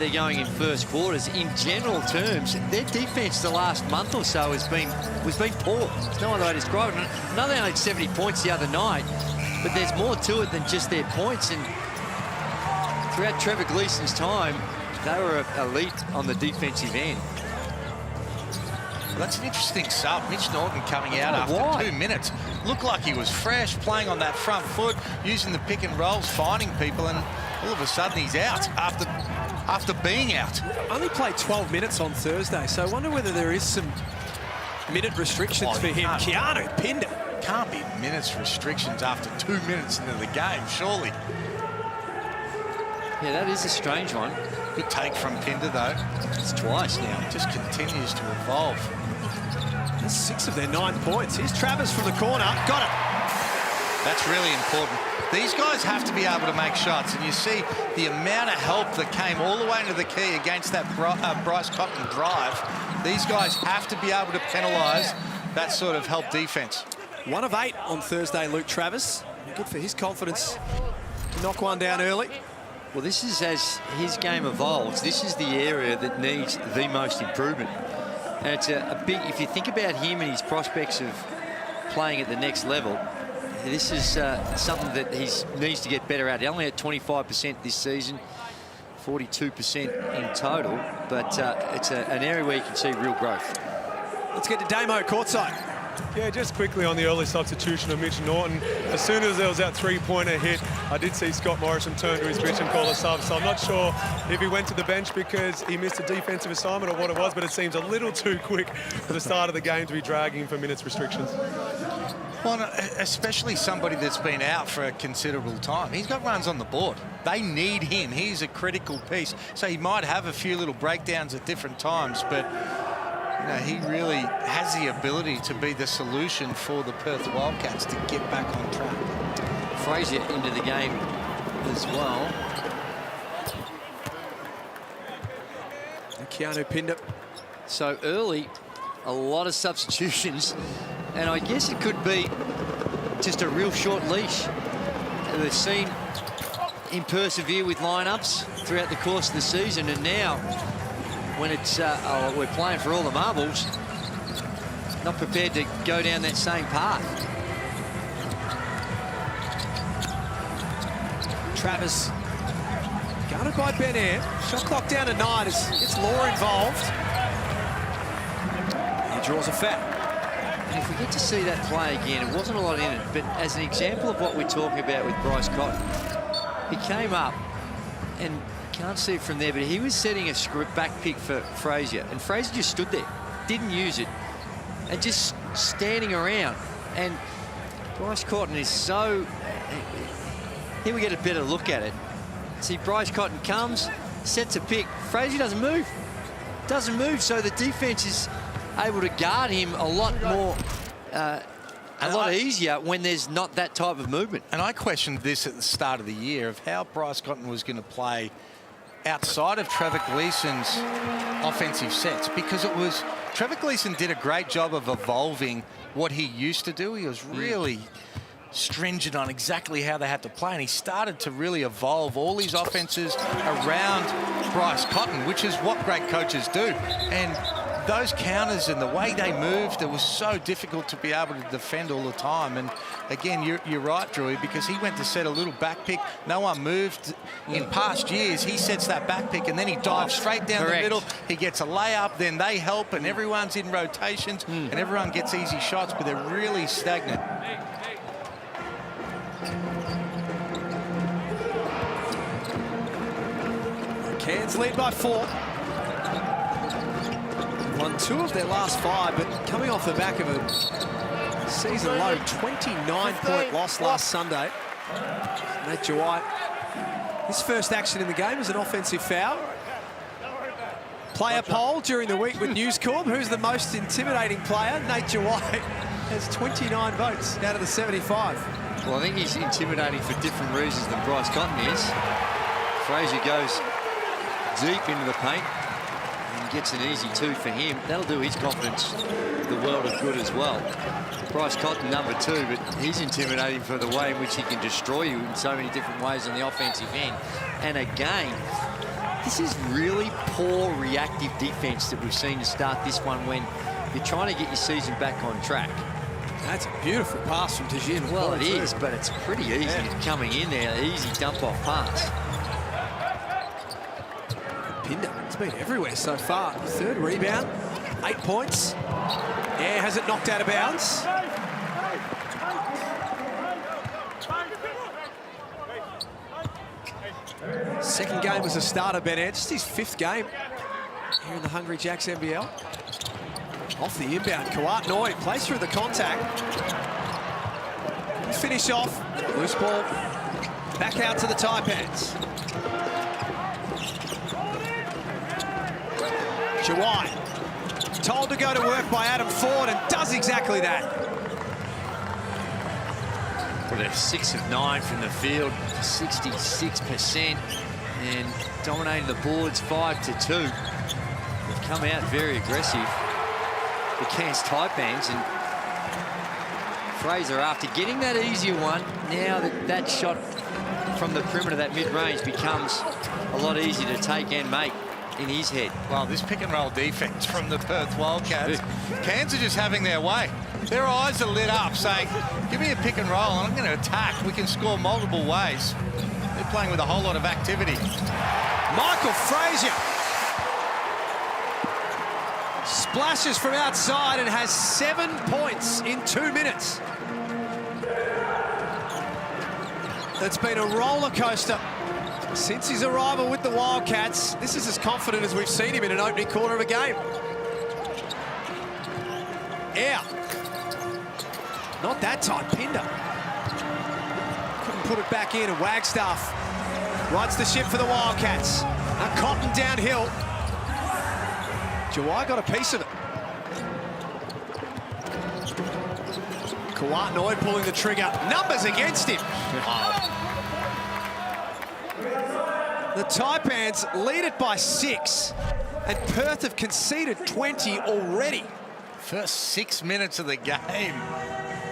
They're going in first quarters. In general terms, their defence the last month or so has been poor. There's no other way to describe it. I know they only had 70 points the other night, but there's more to it than just their points. And throughout Trevor Gleeson's time, they were elite on the defensive end. That's an interesting sub. Mitch Norton coming out after 2 minutes. Looked like he was fresh, playing on that front foot, using the pick and rolls, finding people, and all of a sudden he's out after being out. Only played 12 minutes on Thursday, so I wonder whether there is some minute restrictions for him. Keanu Pinder. Can't be minutes restrictions after 2 minutes into the game, surely. Yeah, that is a strange one. Good take from Pinder, though. It's twice now. Just continues to evolve. That's 6 of their 9 points. Here's Travers from the corner. Got it. That's really important. These guys have to be able to make shots, and you see the amount of help that came all the way into the key against that Bryce Cotton drive. These guys have to be able to penalise that sort of help defence. 1 of 8 on Thursday, Luke Travers. Good for his confidence to knock one down early. Well, this is, as his game evolves, this is the area that needs the most improvement. And it's a big, if you think about him and his prospects of playing at the next level, this is something that he needs to get better at. He only had 25% this season, 42% in total, but it's an area where you can see real growth. Let's get to Damo courtside. Yeah, just quickly on the early substitution of Mitch Norton. As soon as there was that three-pointer hit, I did see Scott Morrison turn to his bench and call a sub. So I'm not sure if he went to the bench because he missed a defensive assignment or what it was, but it seems a little too quick for the start of the game to be dragging for minutes restrictions. Well, especially somebody that's been out for a considerable time. He's got runs on the board. They need him. He's a critical piece. So he might have a few little breakdowns at different times, but you know, he really has the ability to be the solution for the Perth Wildcats to get back on track. Frazier into the game as well. Keanu Pinder. So early, a lot of substitutions, and I guess it could be just a real short leash. We've seen him persevere with lineups throughout the course of the season, and now when it's we're playing for all the marbles, not prepared to go down that same path. Travers guarded by Ben Air. Shot clock down to 9 as it's Law involved. He draws a foul. And if we get to see that play again, it wasn't a lot in it, but as an example of what we're talking about with Bryce Cotton, he came up and can't see it from there, but he was setting a back pick for Frazier, and Frazier just stood there, didn't use it, and just standing around. And Bryce Cotton is so... Here we get a better look at it. See, Bryce Cotton comes, sets a pick. Frazier doesn't move. Doesn't move, so the defense is able to guard him a lot more, a lot easier when there's not that type of movement. And I questioned this at the start of the year of how Bryce Cotton was going to play outside of Trevor Gleeson's offensive sets, because it was Trevor Gleeson did a great job of evolving what he used to do. He was really stringent on exactly how they had to play, and he started to really evolve all these offenses around Bryce Cotton, which is what great coaches do. And those counters and the way they moved, it was so difficult to be able to defend all the time. And again, you're right, Drew, because he went to set a little back pick. No one moved. In past years, he sets that back pick and then he dives straight down the middle. He gets a layup, then they help, and everyone's in rotations, and everyone gets easy shots, but they're really stagnant. Cairns lead by 4. Won 2 of their last 5, but coming off the back of a season-low 29-point loss last Sunday. Nate Jawai, his first action in the game is an offensive foul. Player poll during the week with News Corp. Who's the most intimidating player? Nate Jawai has 29 votes out of the 75. Well, I think he's intimidating for different reasons than Bryce Cotton is. Frazier goes deep into the paint and gets an easy 2 for him. That'll do his confidence the world of good as well. Bryce Cotton, number 2, but he's intimidating for the way in which he can destroy you in so many different ways on the offensive end. And again, This is really poor reactive defense that we've seen to start this one when you're trying to get your season back on track. That's a beautiful pass from Tajin. Well, it is, but it's pretty easy coming in there. Easy dump-off pass. Pinder, it's been everywhere so far. Third rebound, 8 points. Yeah, has it knocked out of bounds? Second game as a starter, Ben Ed. Just his 5th game here in the Hungry Jacks NBL. Off the inbound, Kawat Noy plays through the contact. Finish off, loose ball, back out to the Taipans. Jawai, told to go to work by Adam Ford and does exactly that. Well, they're 6 of 9 from the field, 66%, and dominating the boards 5-2. They've come out very aggressive. The Cairns Taipans, and Fraser, after getting that easier one, now that shot from the perimeter, that mid-range, becomes a lot easier to take and make in his head. Well, this pick and roll defense from the Perth Wildcats, Cairns are just having their way. Their eyes are lit up saying, give me a pick and roll and I'm going to attack. We can score multiple ways. They're playing with a whole lot of activity. Michael Fraser splashes from outside and has 7 points in 2 minutes. It's been a roller coaster since his arrival with the Wildcats. This is as confident as we've seen him in an opening quarter of a game. Yeah. Not that time, Pinder. Couldn't put it back in, and Wagstaff rights the ship for the Wildcats. Now Cotton downhill. Jawai got a piece of it. Kawat Noy pulling the trigger. Numbers against him. The Taipans lead it by 6, and Perth have conceded 20 already. First 6 minutes of the game.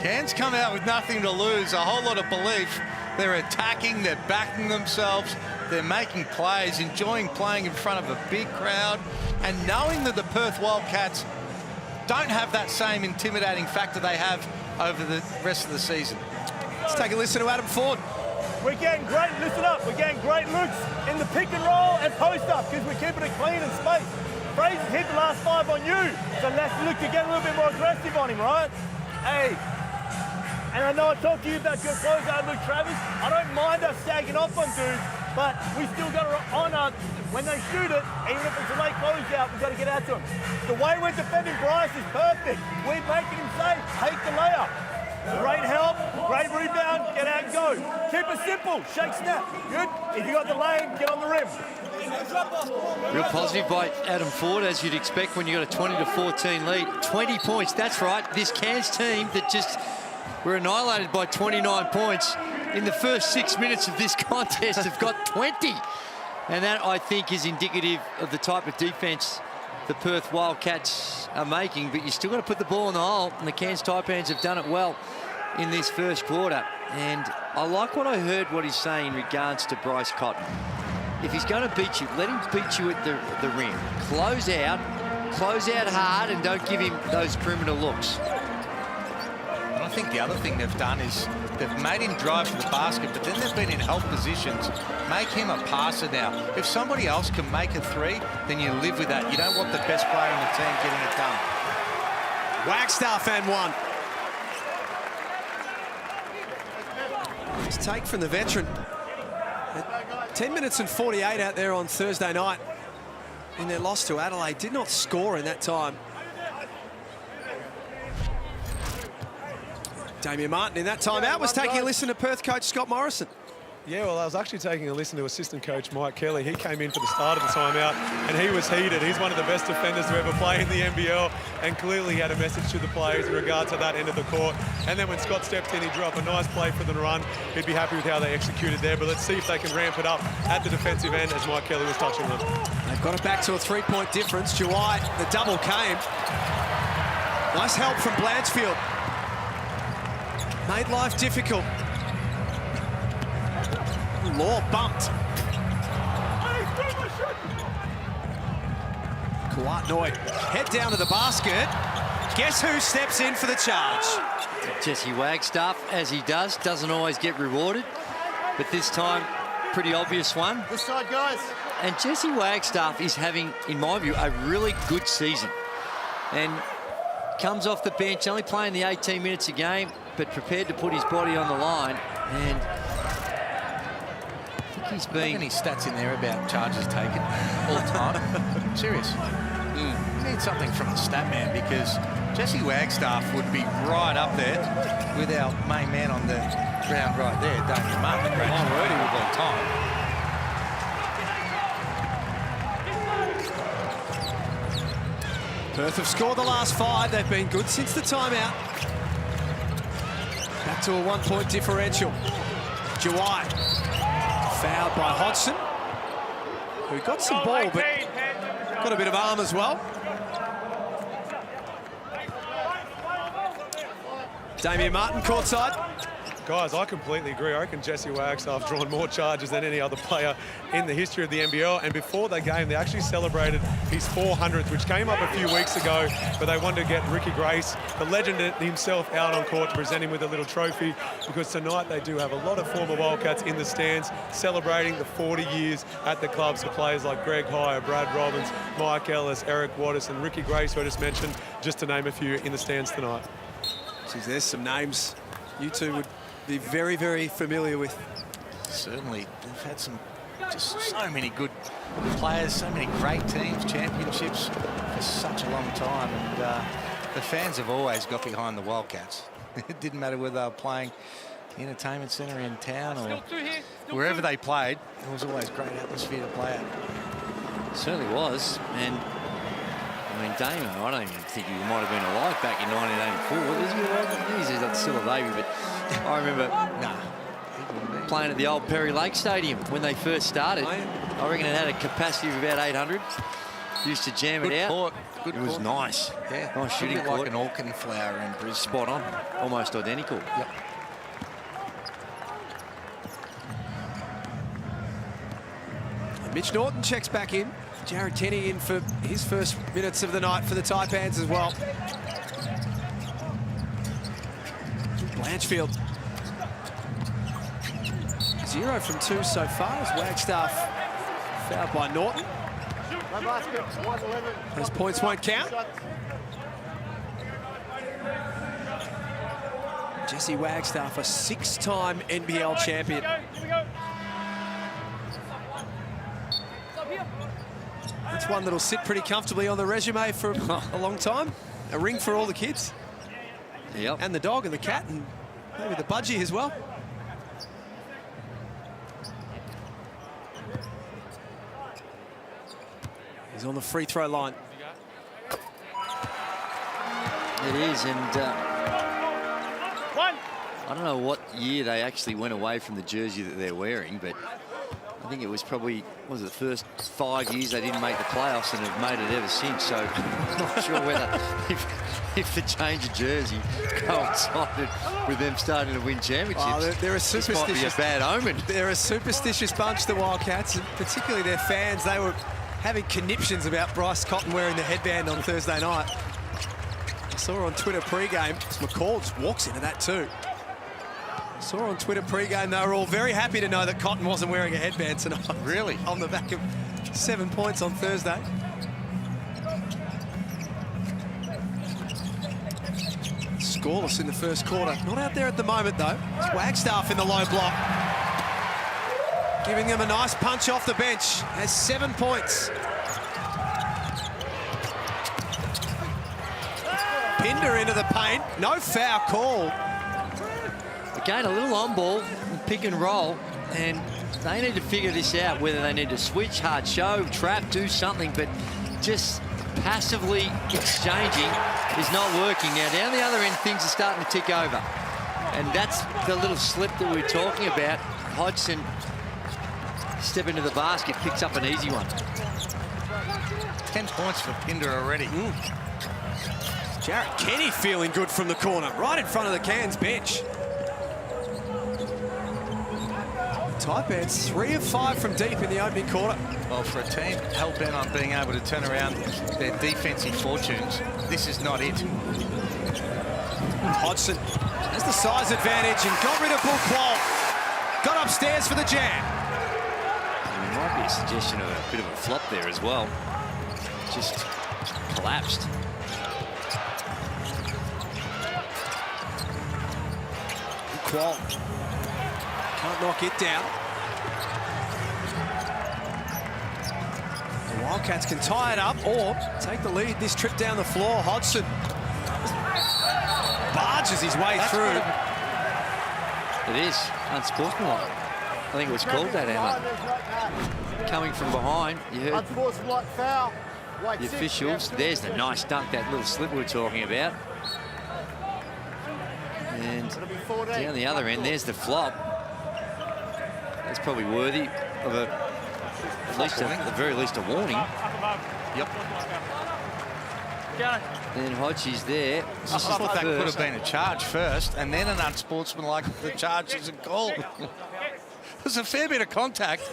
Cairns come out with nothing to lose, a whole lot of belief. They're attacking, they're backing themselves, they're making plays, enjoying playing in front of a big crowd, and knowing that the Perth Wildcats don't have that same intimidating factor they have over the rest of the season. Let's take a listen to Adam Ford. We're getting great, listen up, we're getting great looks in the pick and roll and post up because we're keeping it clean and space. Fraser's hit the last 5 on you, so let's look to get a little bit more aggressive on him, right? Hey, and I know I talked to you about your closeout look, Travis. I don't mind us sagging off on dudes, but we still got to honour when they shoot it, even if it's a late closeout, we've got to get out to them. The way we're defending Bryce is perfect. We're making him say, take the layup. Great help, great rebound, get out and go. Keep it simple, shake, snap. Good? If you got the lane, get on the rim. Real positive by Adam Ford, as you'd expect when you got a 20-14 lead. 20 points, that's right. This Cairns team that just were annihilated by 29 points in the first 6 minutes of this contest have got 20. And that, I think, is indicative of the type of defense the Perth Wildcats are making, but you still got to put the ball in the hole, and the Cairns Taipans have done it well in this first quarter. And I like what I heard what he's saying in regards to Bryce Cotton. If he's going to beat you, let him beat you at the rim. Close out hard, and don't give him those perimeter looks. And I think the other thing they've done is they've made him drive to the basket, but then they've been in help positions. Make him a passer now. If somebody else can make a 3, then you live with that. You don't want the best player on the team getting it done. Wagstaff and 1. Nice take from the veteran. 10 minutes and 48 out there on Thursday night in their loss to Adelaide. Did not score in that time. Damien Martin in that timeout was taking a listen to Perth coach Scott Morrison. Yeah, well, I was actually taking a listen to assistant coach Mike Kelly. He came in for the start of the timeout, and he was heated. He's one of the best defenders to ever play in the NBL, and clearly he had a message to the players in regard to that end of the court. And then when Scott stepped in, he drew up a nice play for them to run. He'd be happy with how they executed there, but let's see if they can ramp it up at the defensive end, as Mike Kelly was touching them. They've got it back to a 3-point difference. Jawai, the double came. Nice help from Blanchfield. Made life difficult. Law bumped. Kawatnoy, head down to the basket. Guess who steps in for the charge? Jesse Wagstaff, as he does, doesn't always get rewarded, but this time, pretty obvious one. This side, guys. And Jesse Wagstaff is having, in my view, a really good season. And comes off the bench, only playing the 18 minutes a game, but prepared to put his body on the line. And I think he's been... Look at his stats in there about charges taken all the time. Serious. We need something from the stat man, because Jesse Wagstaff would be right up there with our main man on the ground right there, Damien Martin. My word, he would be on time. Perth have scored the last 5. They've been good since the timeout. Back to a 1-point differential. Jawai. Fouled by Hodgson, who got some ball, but got a bit of arm as well. Damien Martin courtside. Guys, I completely agree. I reckon Jesse Wagstaff's drawn more charges than any other player in the history of the NBL. And before that game, they actually celebrated his 400th, which came up a few weeks ago, but they wanted to get Ricky Grace, the legend himself, out on court to present him with a little trophy, because tonight they do have a lot of former Wildcats in the stands celebrating the 40 years at the clubs for players like Greg Hire, Brad Robbins, Mike Ellis, Eric Wattis, and Ricky Grace, who I just mentioned, just to name a few, in the stands tonight. Geez, there's some names you two would be very, very familiar with. Certainly, they've had just so many good players, so many great teams, championships for such a long time, and the fans have always got behind the Wildcats. It didn't matter whether they were playing the entertainment centre in town or wherever they played. It was always a great atmosphere to play at. Certainly was. And I mean, Damo, I don't even think he might have been alive back in 1984. He's still a baby, but I remember playing at the old Perry Lake Stadium when they first started. I reckon it had a capacity of about 800. Used to jam it out. Court. Good it was court. nice. Yeah, nice shooting court. like an orchid flower in Brisbane. Spot on. Almost identical. Yep. Mitch Norton checks back in. Jared Tenney in for his first minutes of the night for the Taipans as well. Blanchfield. 0 from 2 so far as Wagstaff fouled by Norton. No basket, 1-11. Those points won't count. Jesse Wagstaff, a 6-time NBL champion. That's one that'll sit pretty comfortably on the resume for a long time. A ring for all the kids. Yep. And the dog and the cat and maybe the budgie as well. He's on the free throw line. It is, and I don't know what year they actually went away from the jersey that they're wearing, but I think it was probably, was it the first 5 years they didn't make the playoffs and have made it ever since. So I'm not sure whether if the change of jersey coincided with them starting to win championships. Oh, they're a superstitious. This might be a bad omen. They're a superstitious bunch, the Wildcats, and particularly their fans. They were having conniptions about Bryce Cotton wearing the headband on Thursday night. I saw on Twitter pre-game, McCall just walks into that too. Saw on Twitter pre-game, they were all very happy to know that Cotton wasn't wearing a headband tonight. Really? On the back of 7 points on Thursday. Scoreless in the first quarter. Not out there at the moment, though. It's Wagstaff in the low block. Giving them a nice punch off the bench. Has 7 points. Pinder into the paint. No foul call. Again, a little on ball, pick and roll, and they need to figure this out, whether they need to switch, hard show, trap, do something, but just passively exchanging is not working. Now, down the other end, things are starting to tick over. And that's the little slip that we were talking about. Hodgson stepping to the basket, picks up an easy one. 10 points for Pinder already. Jarrett Kenny feeling good from the corner, right in front of the Cairns bench. Taipans 3 of 5 from deep in the opening quarter. Well, for a team hell-bent on being able to turn around their defensive fortunes, this is not it. Hodgson has the size advantage and got rid of Bull Qual. Got upstairs for the jam. There might be a suggestion of a bit of a flop there as well. Just collapsed. Qual can't knock it down. The Wildcats can tie it up or take the lead this trip down the floor. Hodgson barges his way through. It is unsportsmanlike. I think it was called that, Emma. Coming from behind, you heard Unsportsmanlike foul. the officials. There's the nice dunk, that little slip we were talking about. And down the other end, there's the flop. That's probably worthy of at the very least a warning. Yep. Then Hodgie's there. I thought that could have been a charge first, and then an unsportsmanlike the charge isn't called. There's a fair bit of contact.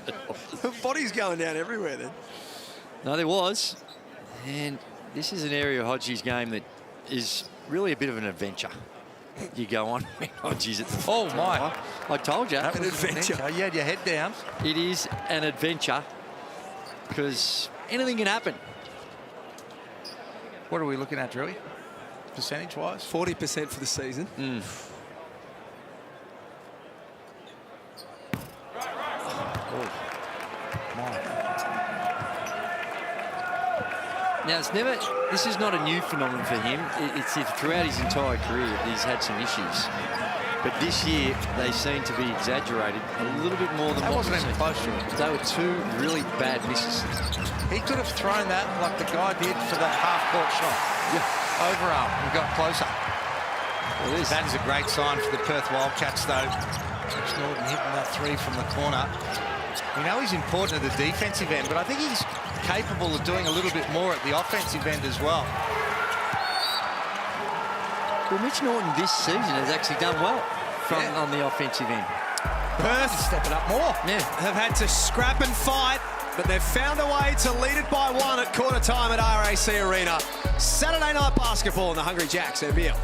The body's going down everywhere then. No, there was. And this is an area of Hodgie's game that is really a bit of an adventure. You go on, Hodgie's at the Oh, my. I told you. That was An adventure. You had your head down. It is an adventure because anything can happen. What are we looking at, Drewy? Percentage-wise? 40% for the season. Now, this is not a new phenomenon for him. It's throughout his entire career that he's had some issues. But this year, they seem to be exaggerated a little bit more than That what wasn't we've even seen. close to it. They were two really bad misses. He could have thrown that like the guy did for that half-court shot. Yeah. Overarm and got closer. Well, it is. That is a great sign for the Perth Wildcats, though. Mitch Norton hitting that three from the corner. We know he's important at the defensive end, but I think he's capable of doing a little bit more at the offensive end as well. Well, Mitch Norton this season has actually done well on the offensive end. Perth Stepping up more. Yeah. have had to scrap and fight, but they've found a way to lead it by one at quarter time at RAC Arena. Saturday night basketball in the Hungry Jacks NBL.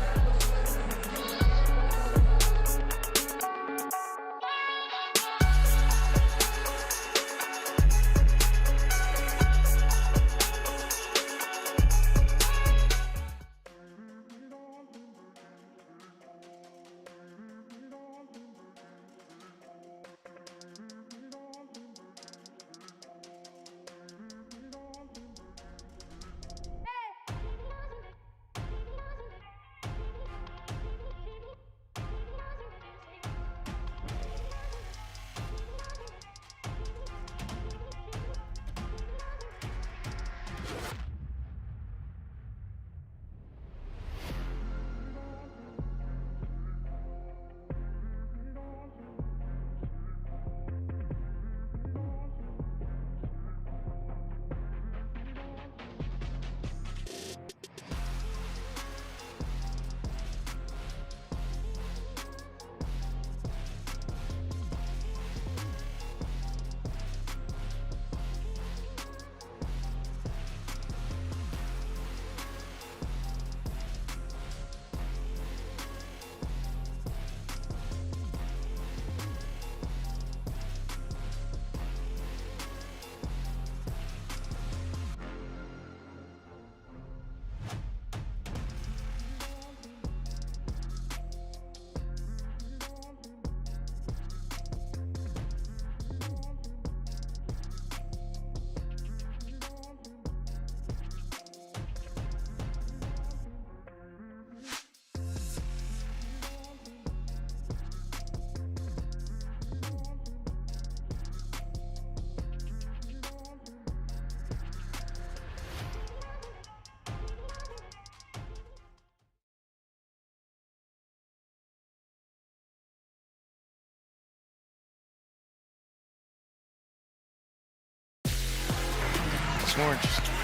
It's more interesting.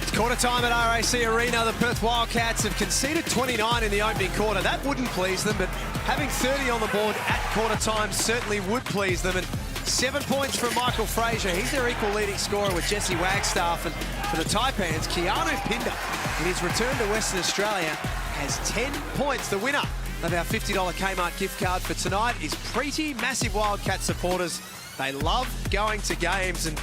It's quarter time at RAC Arena. The Perth Wildcats have conceded 29 in the opening quarter. That wouldn't please them, but having 30 on the board at quarter time certainly would please them. And 7 points from Michael Frazier. He's their equal leading scorer with Jesse Wagstaff. And for the Taipans, Keanu Pinder, in his return to Western Australia, has 10 points. The winner of our $50 Kmart gift card for tonight is Preety Massive Wildcat supporters. They love going to games, and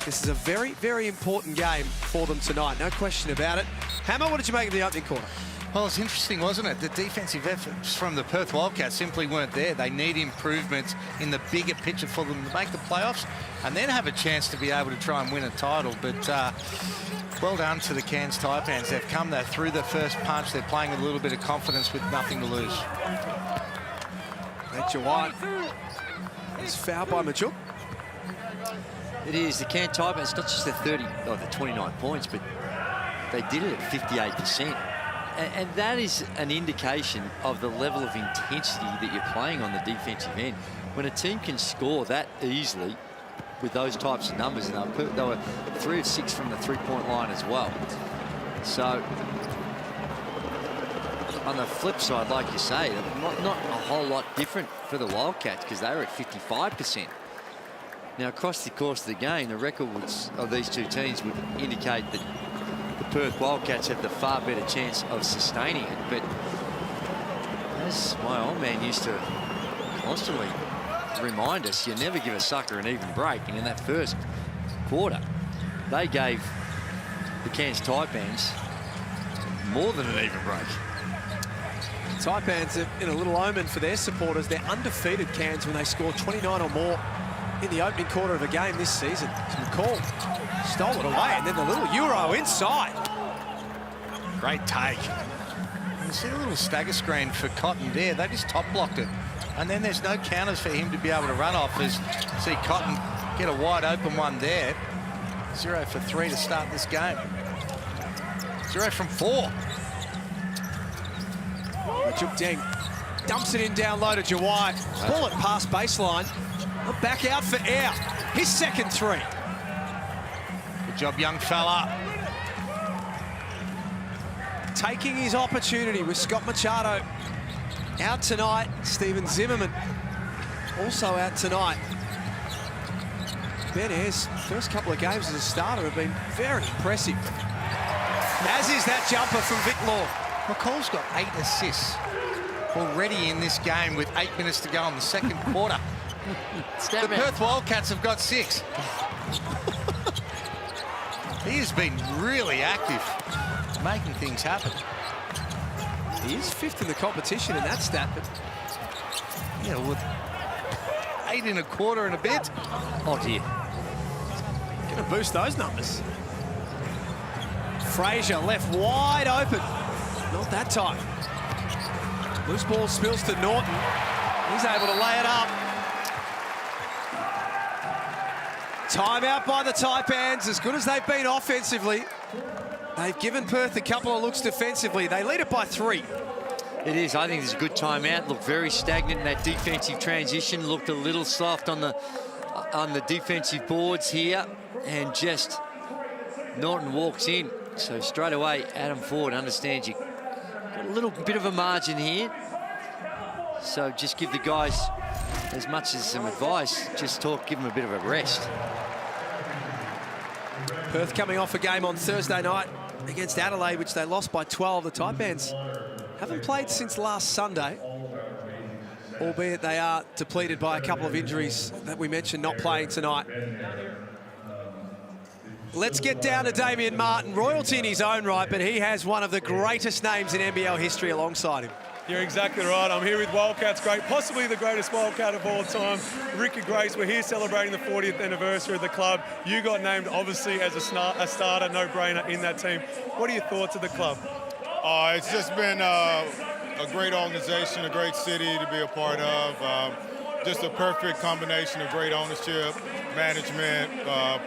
this is a very, very important game for them tonight. No question about it. Hammer, what did you make of the opening quarter? Well, it's interesting, wasn't it? The defensive efforts from the Perth Wildcats simply weren't there. They need improvements in the bigger picture for them to make the playoffs and then have a chance to be able to try and win a title. But well done to the Cairns Taipans. They've come there through the first punch. They're playing with a little bit of confidence with nothing to lose. Nature White is fouled by Mitchell. It is. The Cairns Taipans, not just the 29 points, but they did it at 58%. And that is an indication of the level of intensity that you're playing on the defensive end. When a team can score that easily with those types of numbers, and they were 3 of 6 from the three-point line as well. So on the flip side, like you say, not a whole lot different for the Wildcats because they were at 55%. Now, across the course of the game, the records of these two teams would indicate that the Perth Wildcats have the far better chance of sustaining it. But as my old man used to constantly remind us, you never give a sucker an even break. And in that first quarter, they gave the Cairns Taipans more than an even break. Taipans are in a little omen for their supporters. They're undefeated, Cairns, when they score 29 or more in the opening quarter of a game this season. McCall stole it away, and then the little Euro inside. Great take. You see a little stagger screen for Cotton there. They just top blocked it. And then there's no counters for him to be able to run off as see Cotton get a wide open one there. 0 for 3 to start this game. 0 from 4. Juk Deng dumps it in down low to Jawai. Bullet past baseline. Back out for air. His second three. Good job, young fella. Taking his opportunity with Scott Machado out tonight. Steven Zimmerman also out tonight. Ben Ayres' first couple of games as a starter have been very impressive. As is that jumper from Vic Law. McCall's got 8 assists already in this game with 8 minutes to go in the second quarter. The Perth Wildcats have got 6. He has been really active, making things happen. He is 5th in the competition in that stat, but yeah, with 8 in a quarter and a bit. Oh dear. Gonna boost those numbers. Frazier left wide open. Not that time. Loose ball spills to Norton. He's able to lay it up. Timeout by the Taipans. As good as they've been offensively, they've given Perth a couple of looks defensively. They lead it by 3. It is. I think it's a good timeout. Looked very stagnant in that defensive transition. Looked a little soft on the defensive boards here. And just Norton walks in. So straight away, Adam Ford understands you got a little bit of a margin here. So just give the guys, as much as some advice, just give them a bit of a rest. Perth coming off a game on Thursday night against Adelaide, which they lost by 12. The Taipans haven't played since last Sunday, albeit they are depleted by a couple of injuries that we mentioned not playing tonight. Let's get down to Damian Martin. Royalty in his own right, but he has one of the greatest names in NBL history alongside him. You're exactly right. I'm here with Wildcats great, possibly the greatest Wildcat of all time, Ricky Grace. We're here celebrating the 40th anniversary of the club. You got named, obviously, as a starter, no-brainer in that team. What are your thoughts of the club? It's just been a great organization, a great city to be a part of. Just a perfect combination of great ownership, management,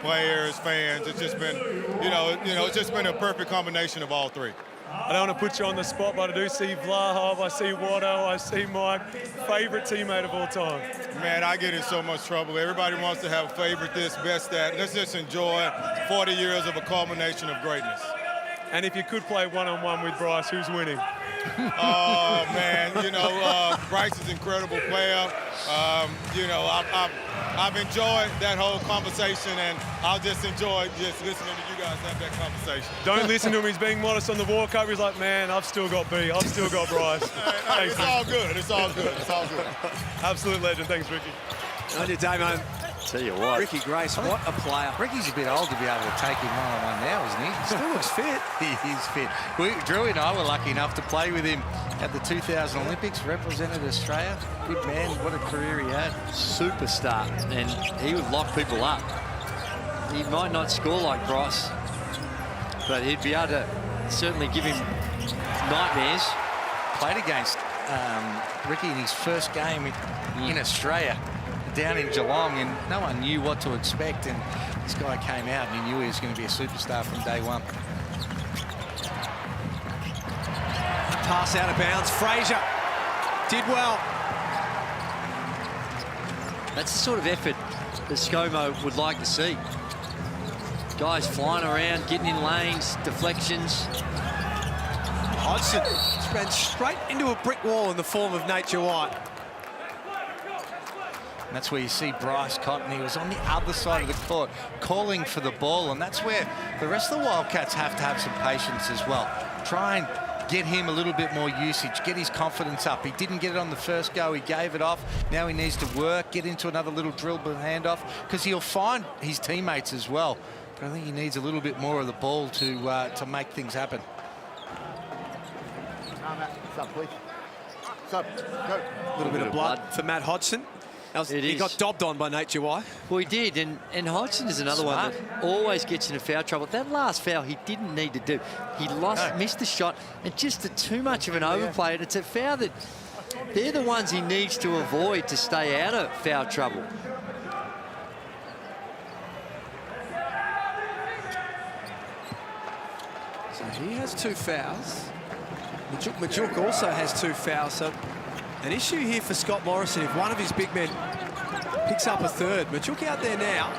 players, fans. It's just been, it's just been a perfect combination of all 3. I don't want to put you on the spot, but I do see Vlahov, I see Watto, I see Mike. Favorite teammate of all time? Man, I get in so much trouble. Everybody wants to have favorite this, best that. Let's just enjoy 40 years of a culmination of greatness. And if you could play one-on-one with Bryce, who's winning? Man, Bryce is an incredible player. I've enjoyed that whole conversation, and I'll just enjoy just listening to you guys have that conversation. Don't listen to him. He's being modest on the walk-up. He's like, man, I've still got B. I've still got Bryce. Hey, it's all good. It's all good. It's all good. Absolute legend. Thanks, Ricky. On your day, mate. Tell you what. Ricky Grace, what a player. Ricky's a bit old to be able to take him one-on-one now, isn't he? Still looks fit. He is fit. Drew and I were lucky enough to play with him at the 2000 Olympics, represented Australia. Good man, what a career he had. Superstar, and he would lock people up. He might not score like Bryce, but he'd be able to certainly give him nightmares. Played against Ricky in his first game in Australia, down in Geelong, and no one knew what to expect, and this guy came out and he knew he was going to be a superstar from day one. Pass out of bounds. Fraser did well. That's the sort of effort that ScoMo would like to see. Guys flying around, getting in lanes, deflections. Hodgson ran straight into a brick wall in the form of Nate White. And that's where you see Bryce Cotton. He was on the other side of the court calling for the ball, and that's where the rest of the Wildcats have to have some patience as well. Try and get him a little bit more usage, get his confidence up. He didn't get it on the first go, he gave it off. Now he needs to work, get into another little dribble handoff, because he'll find his teammates as well. But I think he needs a little bit more of the ball to make things happen. What's up, please? What's up? Go. A little bit of blood for Matt Hodgson. He got dobbed on by Nate White. Well, he did, and Hodgson is another one that always gets into foul trouble. That last foul he didn't need to do. He missed the shot, and just too much of an overplay. And it's a foul that they're the ones he needs to avoid to stay out of foul trouble. So he has 2 fouls. Majuk also has 2 fouls. So an issue here for Scott Morrison if one of his big men picks up a third. Majuk out there now.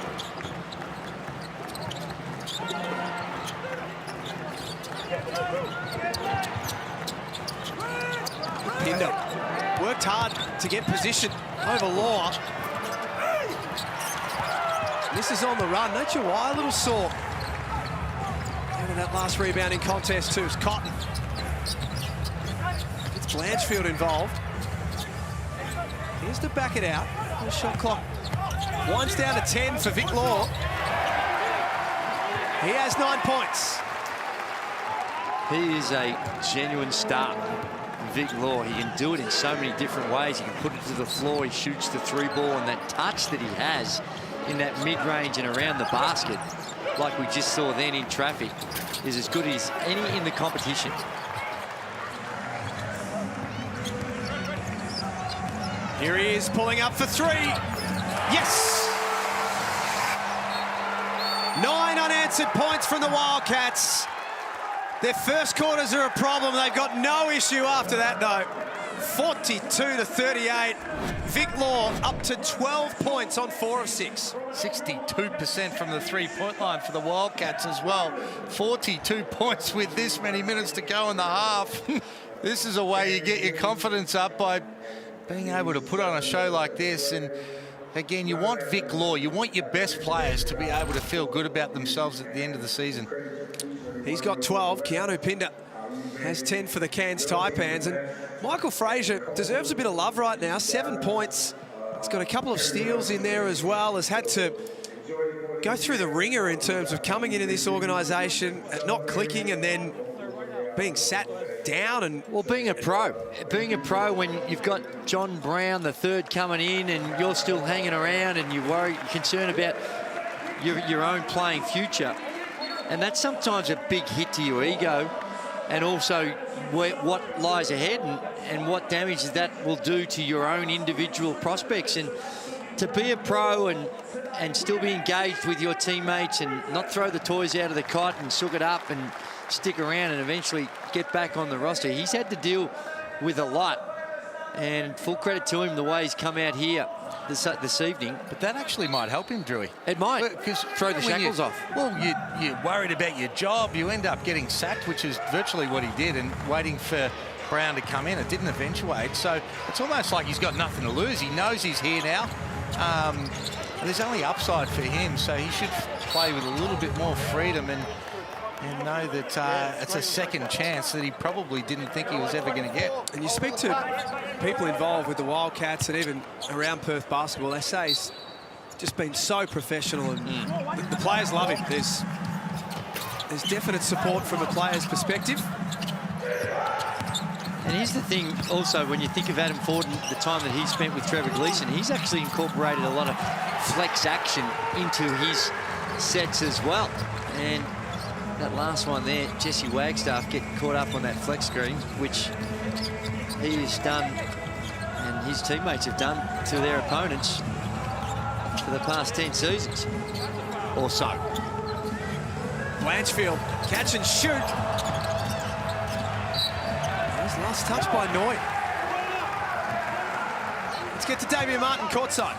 Pinder worked hard to get position over Law. This is on the run. Nate White a little sore. Out of that last rebounding contest too is Cotton. It's Blanchfield involved. Here's to back it out. The shot clock winds down to 10 for Vic Law. He has 9 points. He is a genuine star, Vic Law. He can do it in so many different ways. He can put it to the floor. He shoots the 3-ball, and that touch that he has in that mid-range and around the basket, like we just saw then in traffic, is as good as any in the competition. Here he is pulling up for 3. Yes! 9 unanswered points from the Wildcats. Their first quarters are a problem. They've got no issue after that, though. 42-38. Vic Law up to 12 points on 4 of 6. 62% from the 3-point line for the Wildcats as well. 42 points with this many minutes to go in the half. This is a way you get your confidence up, by being able to put on a show like this. And again, you want Vic Law, you want your best players to be able to feel good about themselves at the end of the season. He's got 12. Keanu Pinder has 10 for the Cairns Taipans. And Michael Fraser deserves a bit of love right now. 7 points. He's got a couple of steals in there as well. Has had to go through the ringer in terms of coming into this organisation and not clicking and then being sat down. And well, being a pro when you've got John Brown, the third, coming in, and you're still hanging around, and you're concerned about your own playing future, and that's sometimes a big hit to your ego, and also what lies ahead, and what damage that will do to your own individual prospects. And to be a pro and still be engaged with your teammates and not throw the toys out of the cot and soak it up and stick around and eventually get back on the roster. He's had to deal with a lot, and full credit to him the way he's come out here this evening. But that actually might help him, Drewy. It might, because throw the shackles off. Well, you're worried about your job. You end up getting sacked, which is virtually what he did, and waiting for Brown to come in. It didn't eventuate, so it's almost like he's got nothing to lose. He knows he's here now. there's only upside for him, so he should play with a little bit more freedom and know that it's a second chance that he probably didn't think he was ever going to get. And you speak to people involved with the Wildcats and even around Perth basketball, they say he's just been so professional, and the players love him. There's definite support from a player's perspective. And here's the thing also, when you think of Adam Ford and the time that he spent with Trevor Gleeson, he's actually incorporated a lot of flex action into his sets as well. And that last one there, Jesse Wagstaff getting caught up on that flex screen, which he has done and his teammates have done to their opponents for the past 10 seasons or so. Blanchfield, catch and shoot. His last touch by Noy. Let's get to Damian Martin courtside.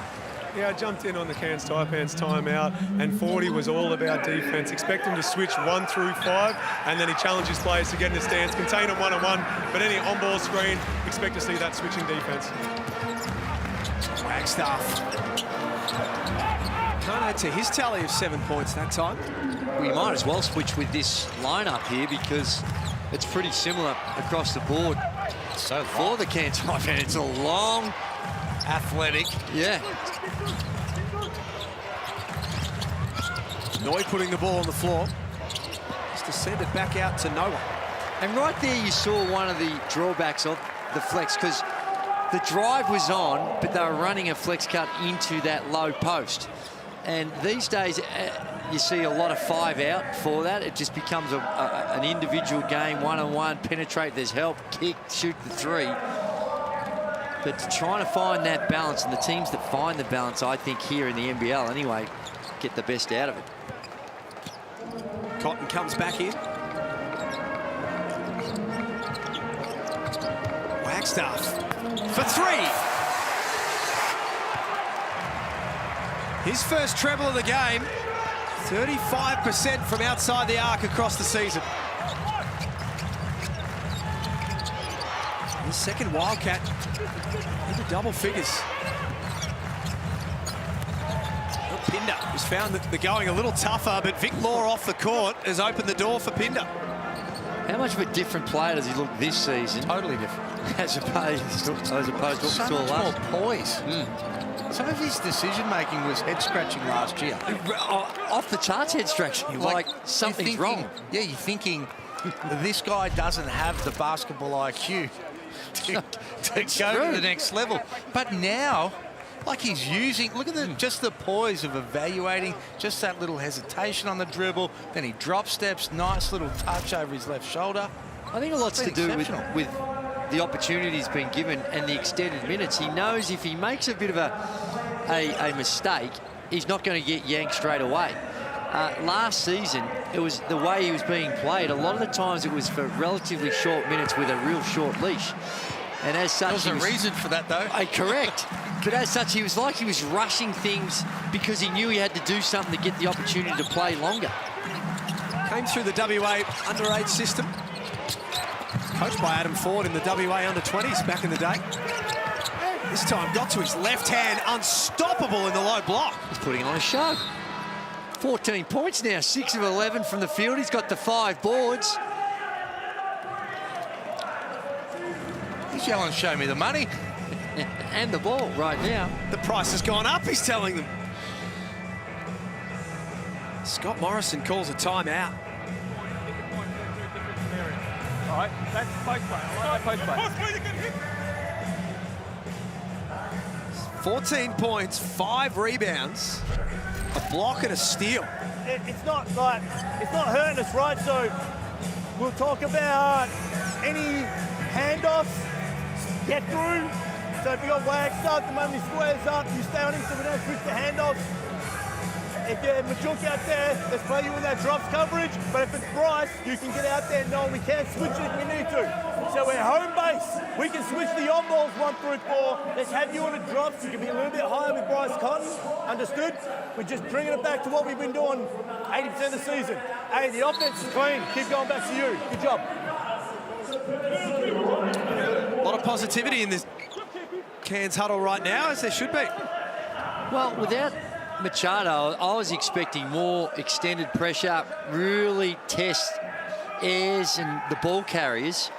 Yeah, I jumped in on the Cairns Taipans timeout, and 40 was all about defense. Expect him to switch 1 through 5, and then he challenges players to get in the stance, contain them one-on-one, but any on-ball screen, expect to see that switching defense. Wagstaff. Can't add to his tally of 7 points that time. We might as well switch with this lineup here because it's pretty similar across the board. So for the Cairns Taipans, it's a long, Athletic. yeah. Noy putting the ball on the floor. Just to send it back out to no one. And right there you saw one of the drawbacks of the flex, because the drive was on, but they were running a flex cut into that low post. And these days, you see a lot of 5 out for that. It just becomes an individual game, one-on-one, penetrate, there's help, kick, shoot the 3. But trying to find that balance, and the teams that find the balance, I think, here in the NBL anyway, get the best out of it. Cotton comes back in. Wagstaff for 3. His first treble of the game. 35% from outside the arc across the season. His second Wildcat into double figures. Pinder has found that they're going a little tougher, but Vic Law off the court has opened the door for Pinder. How much of a different player does he look this season? Totally different. As opposed to what we So saw much last. more poise. Some of his decision-making was head-scratching last year. Off the charts head scratching, like something's wrong. Yeah, you're thinking this guy doesn't have the basketball IQ to go to the next level. But now, like he's using, look at just the poise of evaluating, just that little hesitation on the dribble, then he drop steps, nice little touch over his left shoulder. I think a lot's to do with the opportunity he's been given and the extended minutes. He knows if he makes a bit of a mistake, he's not going to get yanked straight away. Last season, it was the way he was being played. A lot of the times it was for relatively short minutes with a real short leash. And as such, There's a reason for that, though. Correct. But as such, he was like he was rushing things because he knew he had to do something to get the opportunity to play longer. Came through the WA underage system. Coached by Adam Ford in the WA under-20s back in the day. This time got to his left hand, unstoppable in the low block. He's putting on a show. 14 points now, 6 of 11 from the field. He's got the 5 boards. He's yelling, show me the money. And the ball right now. The price has gone up, he's telling them. Scott Morrison calls a timeout. All right, that's post play. I like that post play. 14 points, 5 rebounds, a block and a steal. It's not hurting us, right? So we'll talk about any handoffs, get through. So if you got Wagstaff, the moment he squares up, you stay on him so we don't switch the handoffs. If you're Majuk out there, let's play you with that drops coverage. But if it's Bryce, you can get out there knowing we can't switch it if we need to. So we're home base. We can switch the on balls 1 through 4. Let's have you on the drops. You can be a little bit higher with Bryce Cotton. Understood? We're just bringing it back to what we've been doing 80% of the season. Hey, the offense is clean. Keep going back to you. Good job. A lot of positivity in this Cairns huddle right now, as there should be. Well, without Machado, I was expecting more extended pressure, really test airs and the ball carriers.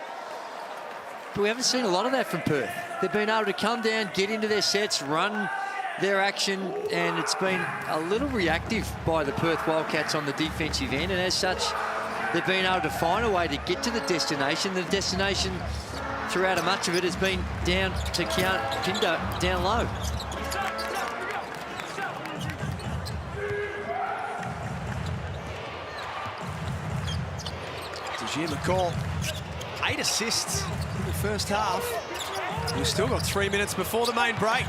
But we haven't seen a lot of that from Perth. They've been able to come down, get into their sets, run their action, and it's been a little reactive by the Perth Wildcats on the defensive end, and as such, they've been able to find a way to get to the destination. The destination throughout much of it has been down to Pinder, down low. Jim McCall, 8 assists in the first half. We've still got 3 minutes before the main break.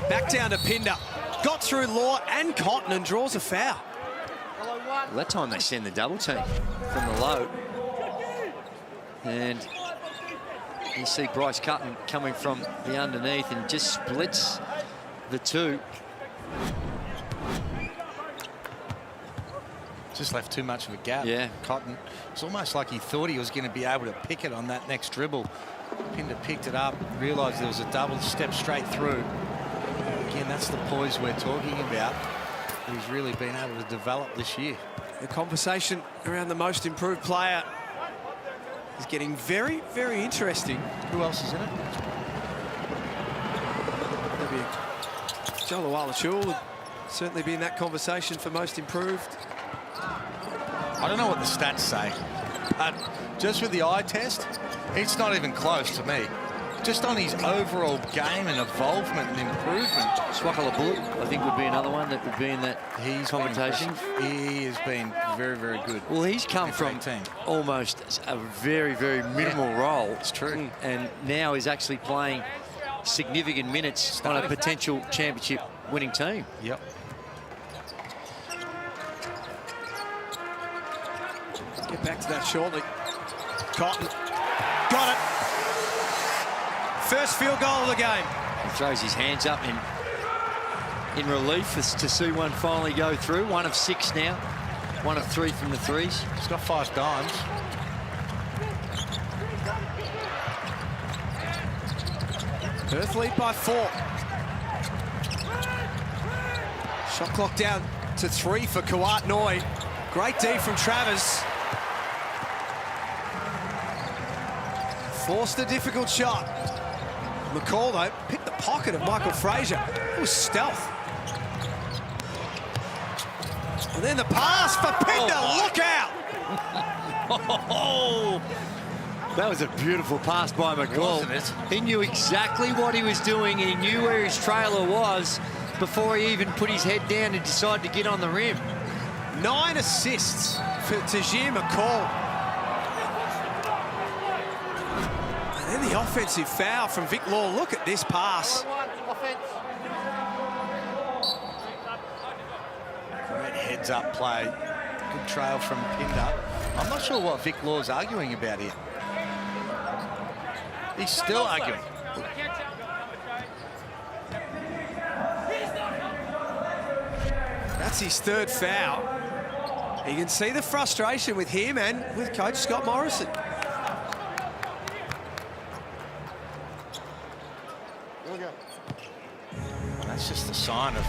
Back down to Pinder. Got through Law and Cotton and draws a foul. Well, that time they send the double team from the low. And you see Bryce Cotton coming from the underneath and just splits the two. Just left too much of a gap. Yeah. Cotton. It's almost like he thought he was going to be able to pick it on that next dribble. Pinder picked it up, realised there was a double, step straight through. Again, that's the poise we're talking about. He's really been able to develop this year. The conversation around the most improved player is getting very, very interesting. Who else is in it? Maybe Joel Awalachul would certainly be in that conversation for most improved. I don't know what the stats say, but just with the eye test, it's not even close to me. Just on his overall game and involvement and improvement. Swakala Bullock, I think, would be another one that would be in that conversation. He has been very, very good. Well, he's come from almost a very, very minimal role. It's true. And now is actually playing significant minutes on a potential championship winning team. Yep. Get back to that shortly. Cotton. Got it. First field goal of the game. He throws his hands up in relief to see one finally go through. 1 of 6 now. 1 of 3 from the threes. He's got 5 dimes. Perth lead by 4. Shot clock down to 3 for Kawat Noi. Great D from Travers. Forced a difficult shot. McCall, though, picked the pocket of Michael Frazier. It was stealth. And then the pass for Pinder. Oh. Look out! Oh, that was a beautiful pass by McCall. Wasn't it? He knew exactly what he was doing. He knew where his trailer was before he even put his head down and decided to get on the rim. 9 assists for Tajir McCall. And then the offensive foul from Vic Law. Look at this pass. Great heads-up play. Good trail from Pinder. I'm not sure what Vic Law's arguing about here. He's still arguing. That's his 3rd foul. You can see the frustration with him and with coach Scott Morrison. That's just a sign of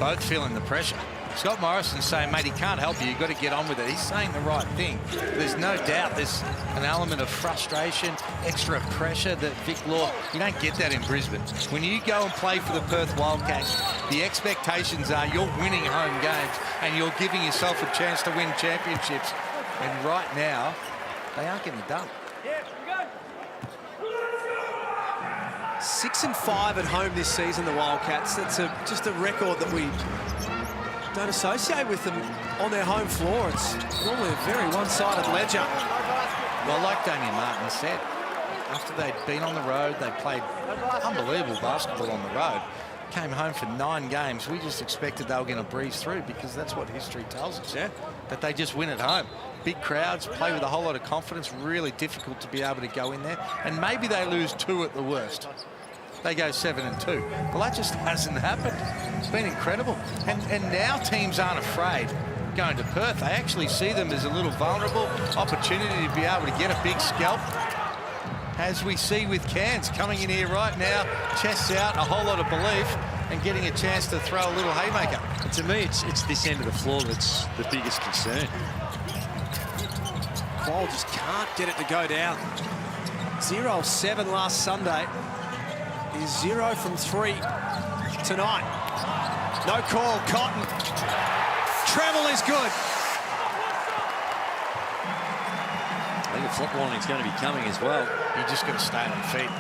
both feeling the pressure. Scott Morrison saying, mate, he can't help you. You've got to get on with it. He's saying the right thing. There's no doubt there's an element of frustration, extra pressure that Vic Law, you don't get that in Brisbane. When you go and play for the Perth Wildcats, the expectations are you're winning home games and you're giving yourself a chance to win championships. And right now, they aren't getting it done. 6 and 5 at home this season, the Wildcats. That's just a record that we don't associate with them on their home floor. It's normally a very one-sided ledger. Well, like Damien Martin said, after they'd been on the road, they played unbelievable basketball on the road, came home for 9 games. We just expected they were going to breeze through because that's what history tells us, that they just win at home. Big crowds, play with a whole lot of confidence, really difficult to be able to go in there. And maybe they lose 2 at the worst. They go 7-2. Well, that just hasn't happened. It's been incredible. And now teams aren't afraid going to Perth. They actually see them as a little vulnerable opportunity to be able to get a big scalp. As we see with Cairns coming in here right now, chests out, a whole lot of belief. and getting a chance to throw a little haymaker. And to me, it's this end of the floor that's the biggest concern. Cole just can't get it to go down. 0 of 7 last Sunday. He's 0 from 3 tonight. No call, Cotton. Treble is good. I think a flop warning's going to be coming as well. You just got to stay on feet.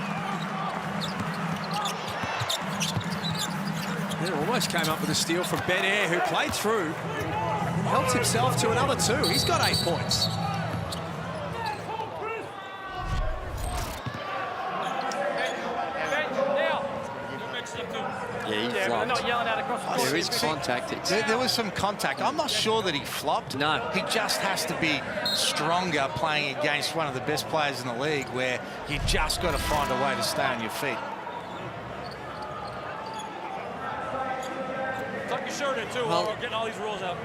It almost came up with a steal from Ben Air, who played through and helped himself to another 2. He's got 8 points. Yeah, he flopped. Not yelling out across the court. There is contact. There was some contact. I'm not sure that he flopped. No. He just has to be stronger playing against one of the best players in the league, where you just got to find a way to stay on your feet. Tuck your shirt in, too, while we're getting all these rules out.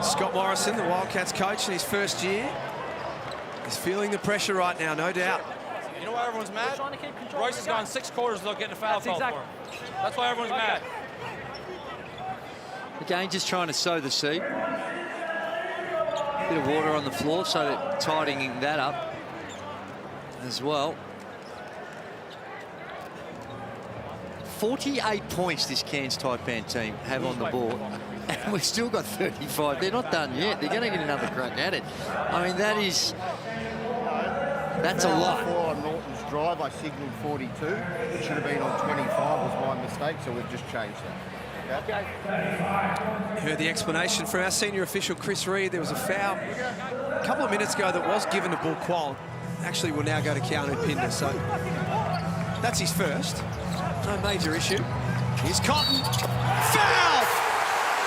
Scott Morrison, the Wildcats coach in his first year, is feeling the pressure right now, no doubt. You know why everyone's mad? Royce has gone 6 quarters without getting a foul called for him. That's why everyone's mad. Again, just trying to sow the seed. Bit of water on the floor, so that tidying that up as well. 48 points this Cairns Taipan team have on the board, and we've still got 35. They're not done yet. They're going to get another crack at it. I mean, that's a lot. On Norton's drive, I signalled 42. It should have been on 25, was my mistake, so we've just changed that. Okay. You heard the explanation from our senior official, Chris Reid. There was a foul a couple of minutes ago that was given to Bull Quoll. Actually, will now go to Keanu Pinder, so that's his first. No major issue. Here's Cotton. Foul!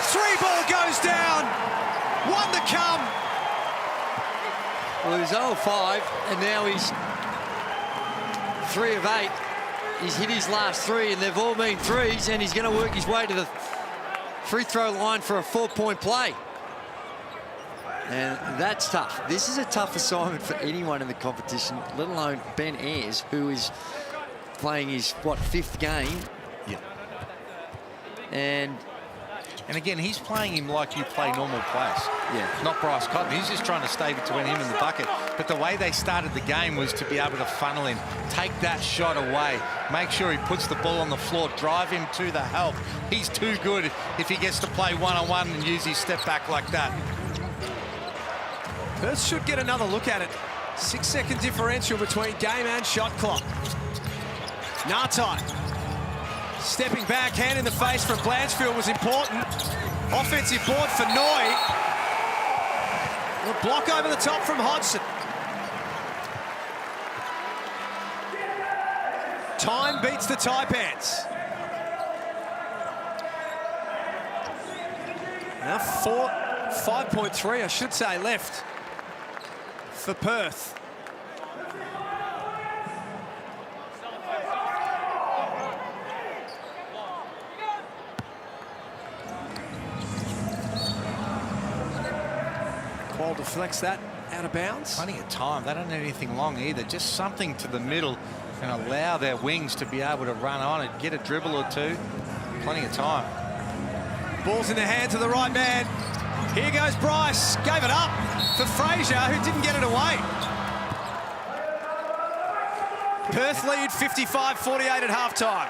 3-ball goes down. 1 to come. Well, he was 0 of 5, and now he's 3 of 8. He's hit his last 3, and they've all been 3s, and he's going to work his way to the free throw line for a 4-point play. And that's tough. This is a tough assignment for anyone in the competition, let alone Ben Ayres, who is playing his, what, 5th game? Yeah. And again, he's playing him like you play normal players. Yeah. Not Bryce Cotton. He's just trying to stay between him and the bucket. But the way they started the game was to be able to funnel him, take that shot away, make sure he puts the ball on the floor, drive him to the help. He's too good if he gets to play one-on-one and use his step back like that. Perth should get another look at it. 6-second differential between game and shot clock. Nartai stepping back, hand in the face from Blanchfield was important. Offensive board for Noy. The block over the top from Hodgson. Time beats the Taipans. Now 5.3, I should say, left for Perth. Ball deflects that out of bounds. Plenty of time. They don't need anything long either. Just something to the middle and allow their wings to be able to run on and get a dribble or two. Plenty of time. Ball's in the hands of the right man. Here goes Bryce. Gave it up for Frazier, who didn't get it away. Perth lead 55-48 at halftime.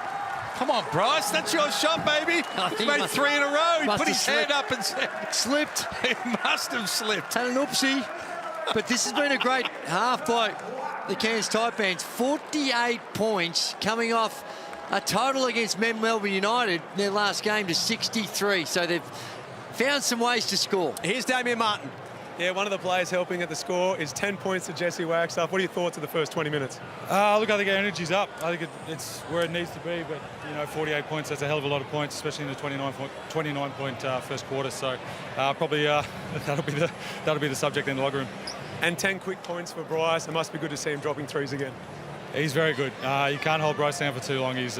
Come on, Bryce. That's your shot, baby. He's made 3 in a row. He put his hand up and said... Slipped. It must have slipped. Had an oopsie. But this has been a great half by the Cairns Taipans. 48 points coming off a total against Melbourne United in their last game to 63. So they've found some ways to score. Here's Damien Martin. Yeah, one of the players helping at the score is 10 points to Jesse Wagstaff. What are your thoughts of the first 20 minutes? Look, I think our energy's up. I think it's where it needs to be, but, you know, 48 points, that's a hell of a lot of points, especially in the 29-point first quarter. So probably that'll be the subject in the locker room. And 10 quick points for Bryce. It must be good to see him dropping 3s again. He's very good. You can't hold Bryce down for too long. He's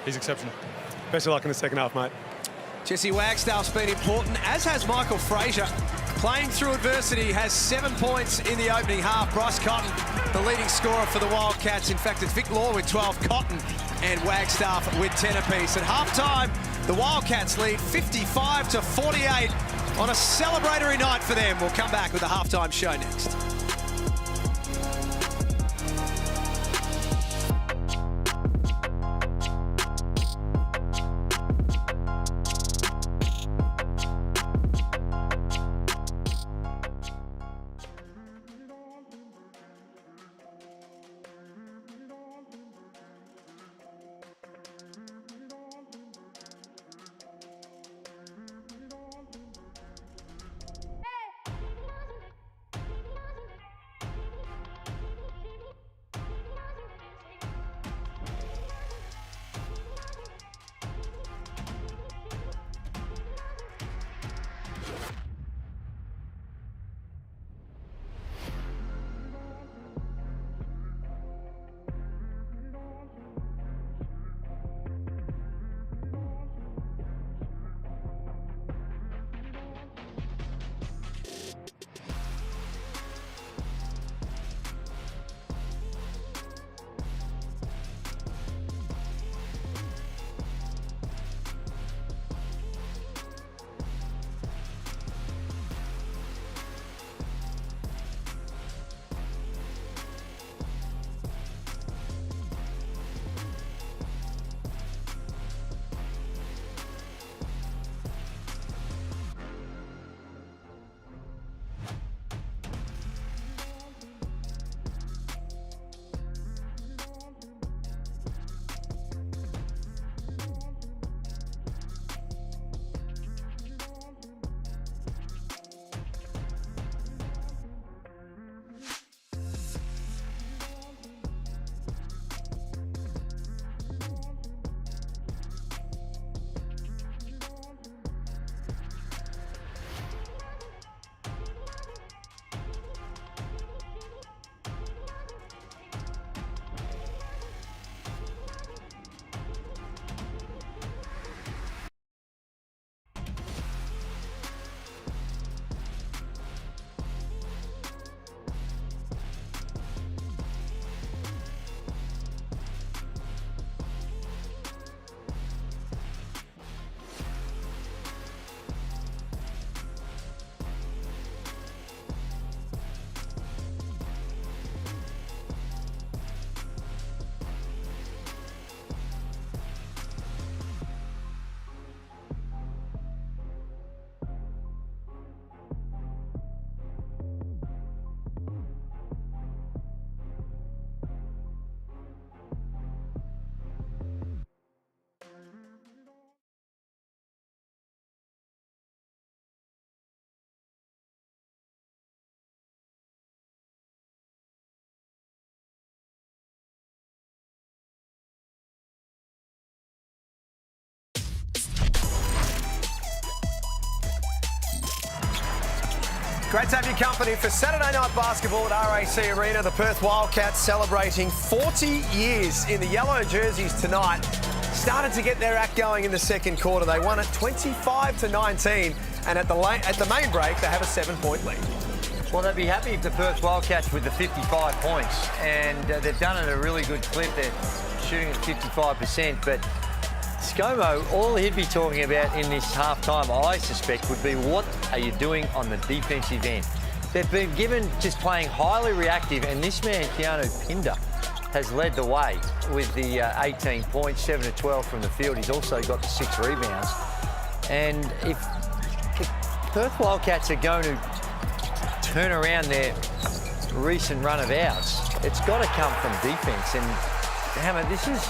exceptional. Best of luck in the second half, mate. Jesse Wagstaff's been important, as has Michael Frazier. Playing through adversity, has 7 points in the opening half. Bryce Cotton, the leading scorer for the Wildcats. In fact, it's Vic Law with 12. Cotton and Wagstaff with 10 apiece. At halftime, the Wildcats lead 55-48 on a celebratory night for them. We'll come back with the halftime show next. Great to have your company for Saturday night basketball at RAC Arena. The Perth Wildcats celebrating 40 years in the yellow jerseys tonight. Started to get their act going in the second quarter. They won it 25-19, and at the main break, they have a 7-point lead. Well, they'd be happy if the Perth Wildcats with the 55 points, and they've done it at a really good clip. They're shooting at 55%, but ScoMo, all he'd be talking about in this half-time, I suspect, would be what are you doing on the defensive end? They've been given just playing highly reactive, and this man, Keanu Pinder, has led the way with the 18 points, 7 of 12 from the field. He's also got the 6 rebounds. And if Perth Wildcats are going to turn around their recent run of outs, it's got to come from defence. And Hammer, this has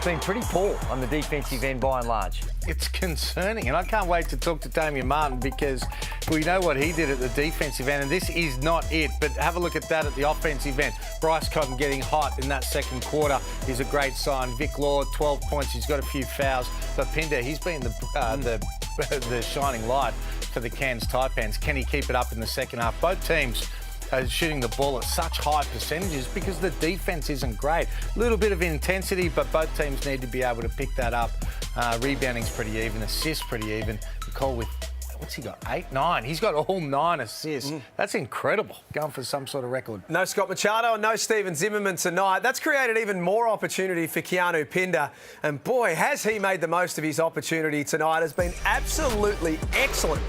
been pretty poor on the defensive end by and large. It's concerning, and I can't wait to talk to Damian Martin because we know what he did at the defensive end, and this is not it. But have a look at that at the offensive end. Bryce Cotton getting hot in that second quarter is a great sign. Vic Law, 12 points. He's got a few fouls. But Pinder, he's been the shining light for the Cairns Taipans. Can he keep it up in the second half? Both teams shooting the ball at such high percentages because the defence isn't great. A little bit of intensity, but both teams need to be able to pick that up. Rebounding's pretty even, assists pretty even. McCall with what's he got? 8, 9. He's got all 9 assists. That's incredible. Going for some sort of record. No Scott Machado and no Stephen Zimmerman tonight. That's created even more opportunity for Keanu Pinder. And boy, has he made the most of his opportunity tonight. Has been absolutely excellent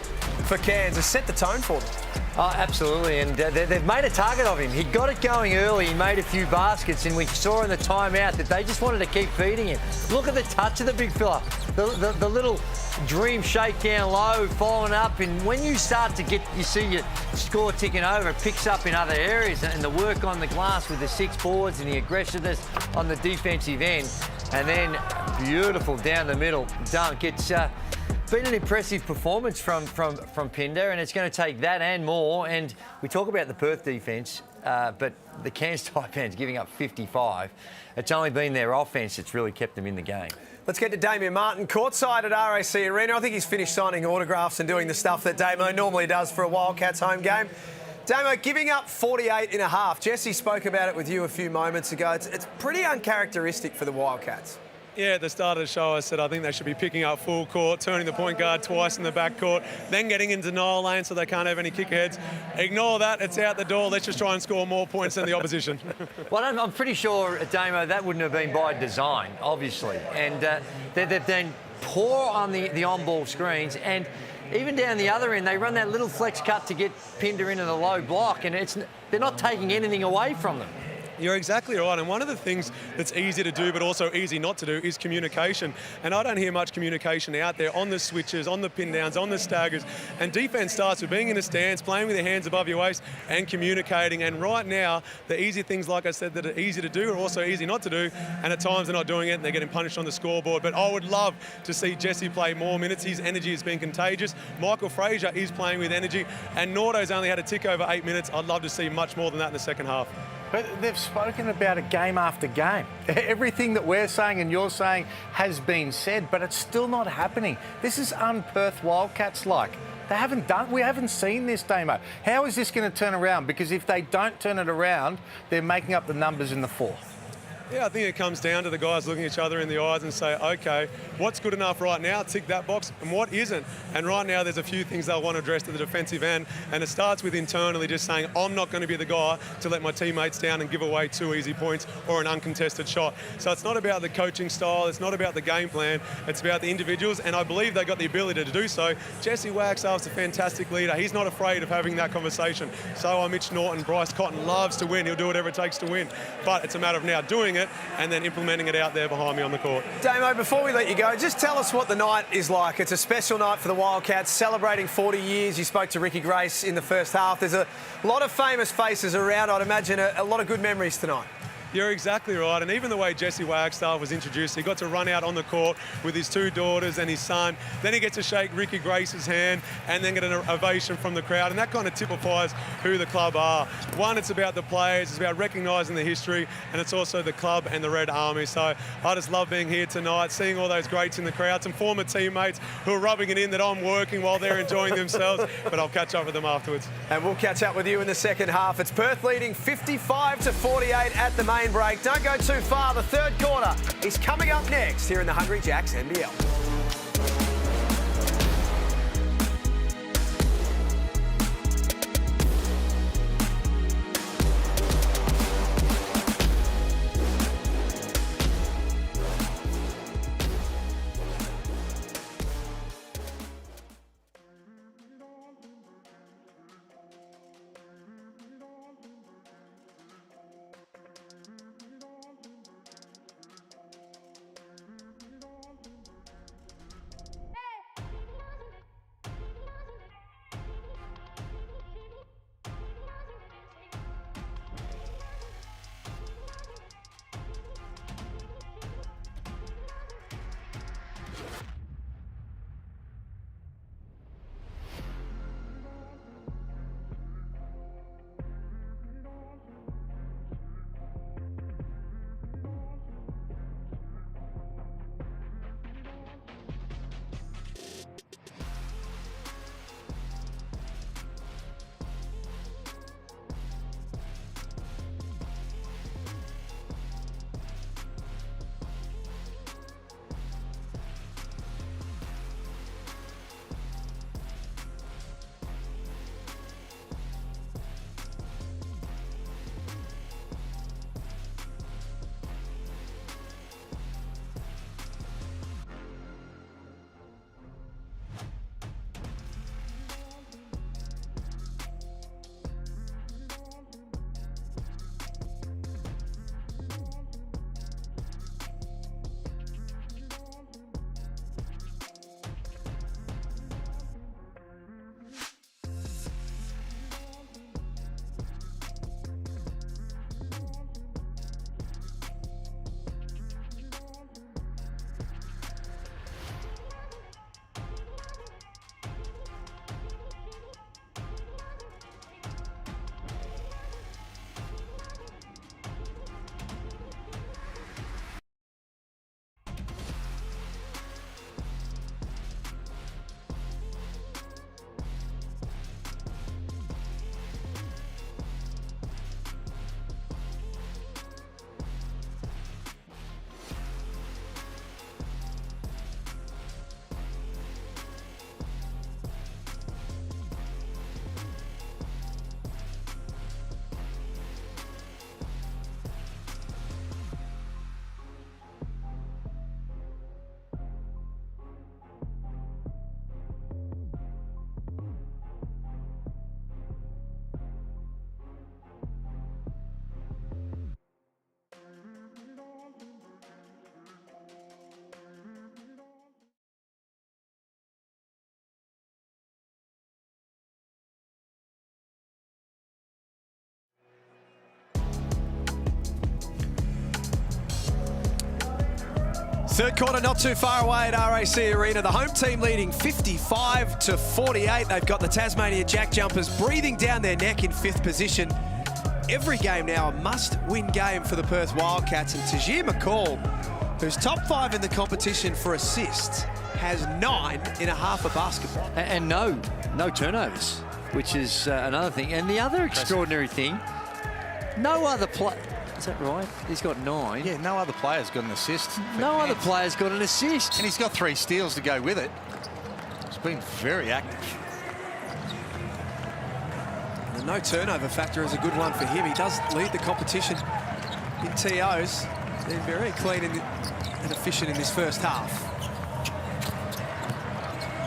for Cairns. Has set the tone for them. Oh, absolutely, and they've made a target of him. He got it going early, he made a few baskets, and we saw in the timeout that they just wanted to keep feeding him. Look at the touch of the big fella, the little dream shakedown low, following up, and when you start to you see your score ticking over, it picks up in other areas, and the work on the glass with the 6 boards and the aggressiveness on the defensive end, and then beautiful down the middle dunk. It's been an impressive performance from Pinder, and it's going to take that and more. And we talk about the Perth defence, but the Cairns Taipans giving up 55. It's only been their offence that's really kept them in the game. Let's get to Damien Martin, courtside at RAC Arena. I think he's finished signing autographs and doing the stuff that Damo normally does for a Wildcats home game. Damo, giving up 48.5. Jesse spoke about it with you a few moments ago. It's pretty uncharacteristic for the Wildcats. Yeah, at the start of the show, I said I think they should be picking up full court, turning the point guard twice in the back court, then getting in denial lane so they can't have any kick aheads. Ignore that, it's out the door. Let's just try and score more points than the opposition. Well, I'm pretty sure, Damo, that wouldn't have been by design, obviously. And they've been poor on the on-ball screens, and even down the other end, they run that little flex cut to get Pinder into the low block, and they're not taking anything away from them. You're exactly right, and one of the things that's easy to do but also easy not to do is communication, and I don't hear much communication out there on the switches, on the pin downs, on the staggers, and defence starts with being in a stance, playing with your hands above your waist and communicating. And right now the easy things, like I said, that are easy to do are also easy not to do, and at times they're not doing it and they're getting punished on the scoreboard. But I would love to see Jesse play more minutes. His energy has been contagious. Michael Frazier is playing with energy, and Nordo's only had a tick over 8 minutes. I'd love to see much more than that in the second half. But they've spoken about it game after game. Everything that we're saying and you're saying has been said, but it's still not happening. This is un-Perth Wildcats like. We haven't seen this, Damo. How is this going to turn around? Because if they don't turn it around, they're making up the numbers in the fourth. Yeah, I think it comes down to the guys looking each other in the eyes and say, OK, what's good enough right now? Tick that box. And what isn't? And right now there's a few things they'll want to address to the defensive end. And it starts with internally just saying, I'm not going to be the guy to let my teammates down and give away 2 easy points or an uncontested shot. So it's not about the coaching style. It's not about the game plan. It's about the individuals. And I believe they've got the ability to do so. Jesse Wagstaff's a fantastic leader. He's not afraid of having that conversation. So are Mitch Norton. Bryce Cotton loves to win. He'll do whatever it takes to win. But it's a matter of now doing it and then implementing it out there behind me on the court. Damo, before we let you go, just tell us what the night is like. It's a special night for the Wildcats, celebrating 40 years. You spoke to Ricky Grace in the first half. There's a lot of famous faces around. I'd imagine a lot of good memories tonight. You're exactly right, and even the way Jesse Wagstaff was introduced, he got to run out on the court with his 2 daughters and his son. Then he gets to shake Ricky Grace's hand and then get an ovation from the crowd, and that kind of typifies who the club are. One, it's about the players, it's about recognising the history, and it's also the club and the Red Army. So I just love being here tonight, seeing all those greats in the crowd, some former teammates who are rubbing it in that I'm working while they're enjoying themselves, but I'll catch up with them afterwards. And we'll catch up with you in the second half. It's Perth leading 55-48 at the main break. Don't go too far. The third quarter is coming up next here in the Hungry Jacks NBL. Third quarter not too far away at RAC Arena. The home team leading 55-48. They've got the Tasmania Jack Jumpers breathing down their neck in 5th position. Every game now a must-win game for the Perth Wildcats. And Tajir McCall, who's top 5 in the competition for assists, has 9 in a half of basketball. And no turnovers, which is another thing. And the other extraordinary thing, no other player... Is that right? He's got 9. Yeah, no other player's got an assist. No other player's got an assist. And he's got 3 steals to go with it. He's been very active. The no turnover factor is a good one for him. He does lead the competition in TOs. Been very clean and efficient in this first half.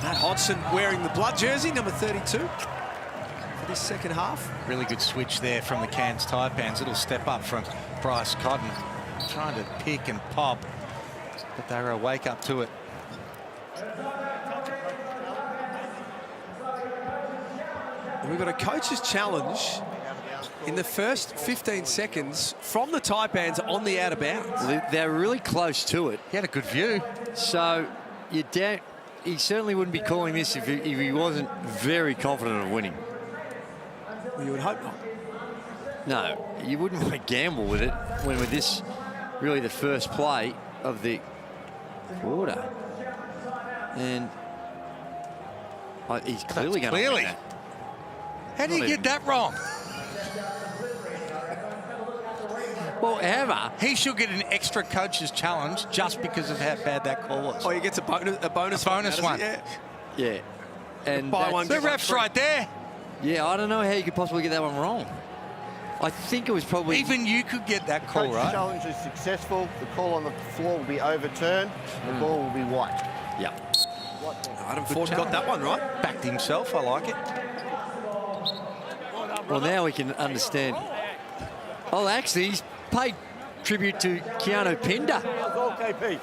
Matt Hodgson wearing the blood jersey, number 32. This second half. Really good switch there from the Cairns Taipans. Little step up from Bryce Cotton. Trying to pick and pop, but they were awake up to it. We've got a coach's challenge in the first 15 seconds from the Taipans on the out of bounds. They're really close to it. He had a good view. So you doubt he certainly wouldn't be calling this if he wasn't very confident of winning. Well, you would hope not. No, you wouldn't want to gamble with it when with this really the first play of the quarter. And he's clearly going to win that. How do you get that wrong? Well, however, he should get an extra coach's challenge just because of how bad that call was. Oh, he gets a bonus one. Yeah. And buy one, the ref's right there. Yeah, I don't know how you could possibly get that one wrong. I think it was probably... Even you could get that call, Coach's right? challenge is successful. The call on the floor will be overturned. The ball will be white. Yeah. Adam Ford got that one right. Backed himself. I like it. Well, now we can understand. Oh, actually, he's paid tribute to Keanu Pinder. It's all KP.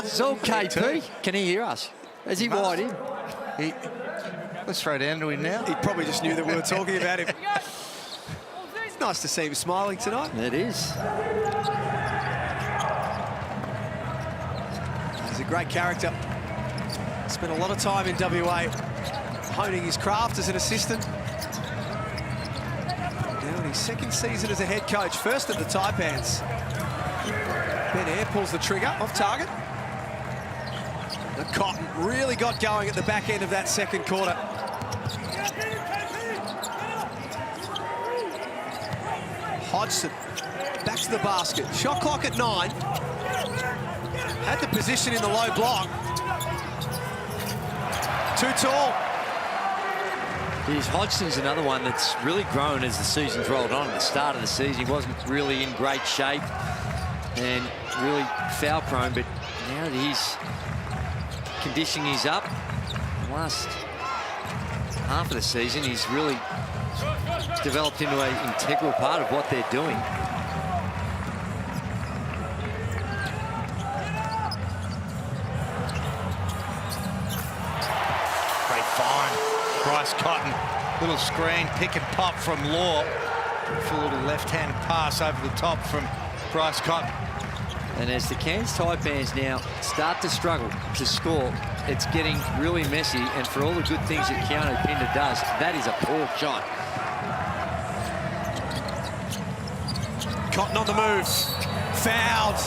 It's all KP. Can he hear us? Is he wide in? Let's throw down to him now. He probably just knew that we were talking about him. It's nice to see him smiling tonight. It is. He's a great character. Spent a lot of time in WA honing his craft as an assistant. Now in his second season as a head coach, first at the Taipans. Ben Air pulls the trigger off target. The Cotton really got going at the back end of that second quarter. Hodgson back to the basket. Shot clock at 9. Had the position in the low block. Too tall. Hodgson's another one that's really grown as the season's rolled on. At the start of the season, he wasn't really in great shape and really foul prone, but now that his conditioning is up, the last half of the season, he's really developed into an integral part of what they're doing. Great find. Bryce Cotton, little screen, pick and pop from Law. Full little left-hand pass over the top from Bryce Cotton. And as the Cairns Taipans now start to struggle to score, it's getting really messy. And for all the good things that Keanu Pinder does, that is a poor shot. Cotton on the move. Fouled.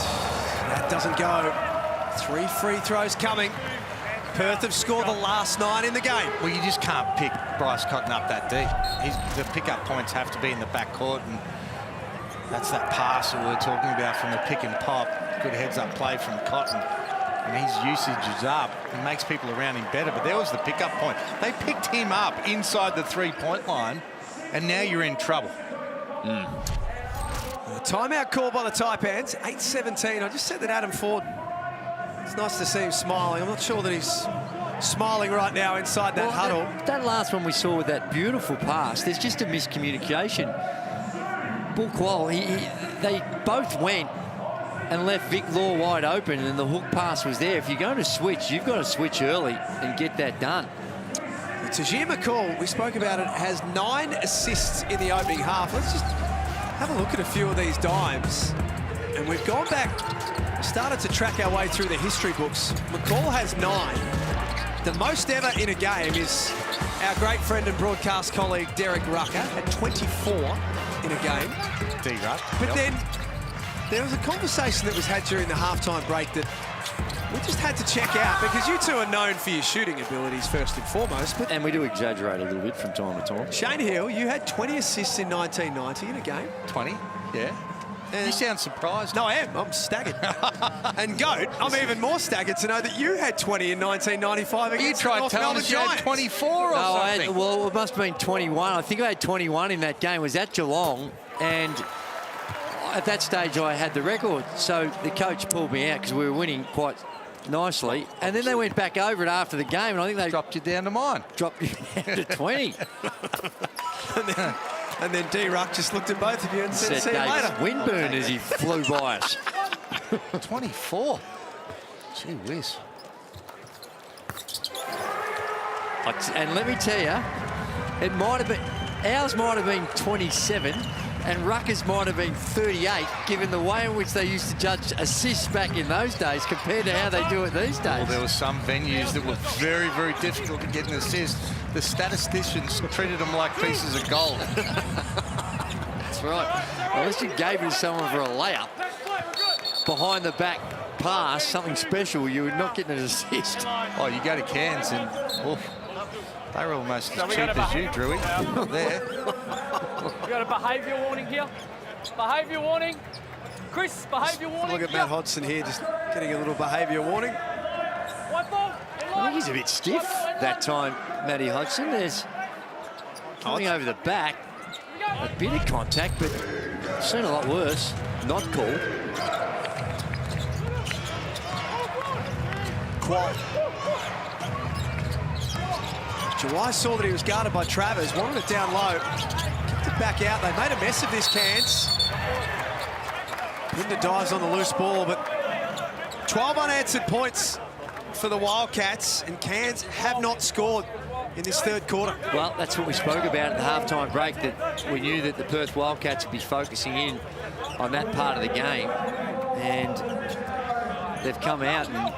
That doesn't go. 3 free throws coming. Perth have scored the last 9 in the game. Well, you just can't pick Bryce Cotton up that deep. The pickup points have to be in the backcourt, and that's that pass that we were talking about from the pick and pop. Good heads-up play from Cotton. And his usage is up. He makes people around him better, but there was the pickup point. They picked him up inside the three-point line, and now you're in trouble. A timeout call by the Taipans. 8:17. I just said that Adam Ford, it's nice to see him smiling. I'm not sure that he's smiling right now inside that huddle. That last one we saw with that beautiful pass, there's just a miscommunication. Bull Qual, they both went and left Vic Law wide open, and the hook pass was there. If you're going to switch, you've got to switch early and get that done. Tajir McCall, we spoke about it, has 9 assists in the opening half. Let's just have a look at a few of these dimes. And we've gone back started to track our way through the history books. McCall has 9. The most ever in a game is our great friend and broadcast colleague Derek Rucker had 24 in a game. D-Ruck. But then there was a conversation that was had during the halftime break that we just had to check out, because you two are known for your shooting abilities first and foremost. But And we do exaggerate a little bit from time to time. Shane Hill, you had 20 assists in 1990 in a game. 20, yeah. You sound surprised. No, I am. I'm staggered. And Goat, I'm even more staggered to know that you had 20 in 1995 against You the tried North telling Melbourne us you had Giants. 24 or something. Well, it must have been 21. I think I had 21 in that game. It was at Geelong, and at that stage I had the record. So the coach pulled me out because we were winning quite nicely, and then they went back over it after the game, and I think they dropped you down to mine. Dropped you down to 20. And then D-Ruck just looked at both of you and said, see you Davis later. Winburn as he flew by us. 24. Gee whiz. And let me tell you, it might have been, ours might have been 27, and Rucker's might have been 38, given the way in which they used to judge assists back in those days compared to how they do it these days. Well, there were some venues that were very, very difficult to get an assist. The statisticians treated them like pieces of gold. That's right. Unless you gave it to someone for a layup, behind the back pass, something special, you were not getting an assist. Oh, you go to Cairns and they were almost as cheap as you, Drewy. Not there. We've got a behaviour warning here. Behaviour warning. Chris, behaviour warning. Look at Matt Hodgson here, just getting a little behaviour warning. White ball. I think he's a bit stiff that time, Matty Hodgson. There's coming over the back, a bit of contact, but seen a lot worse. Not called. Qual. Jawai saw that he was guarded by Travers, wanted it down low, kicked it back out. They made a mess of this, Cairns. Pinder dives on the loose ball, but 12 unanswered points for the Wildcats, and Cairns have not scored in this third quarter. Well, that's what we spoke about at the halftime break, that we knew that the Perth Wildcats would be focusing in on that part of the game, and they've come out and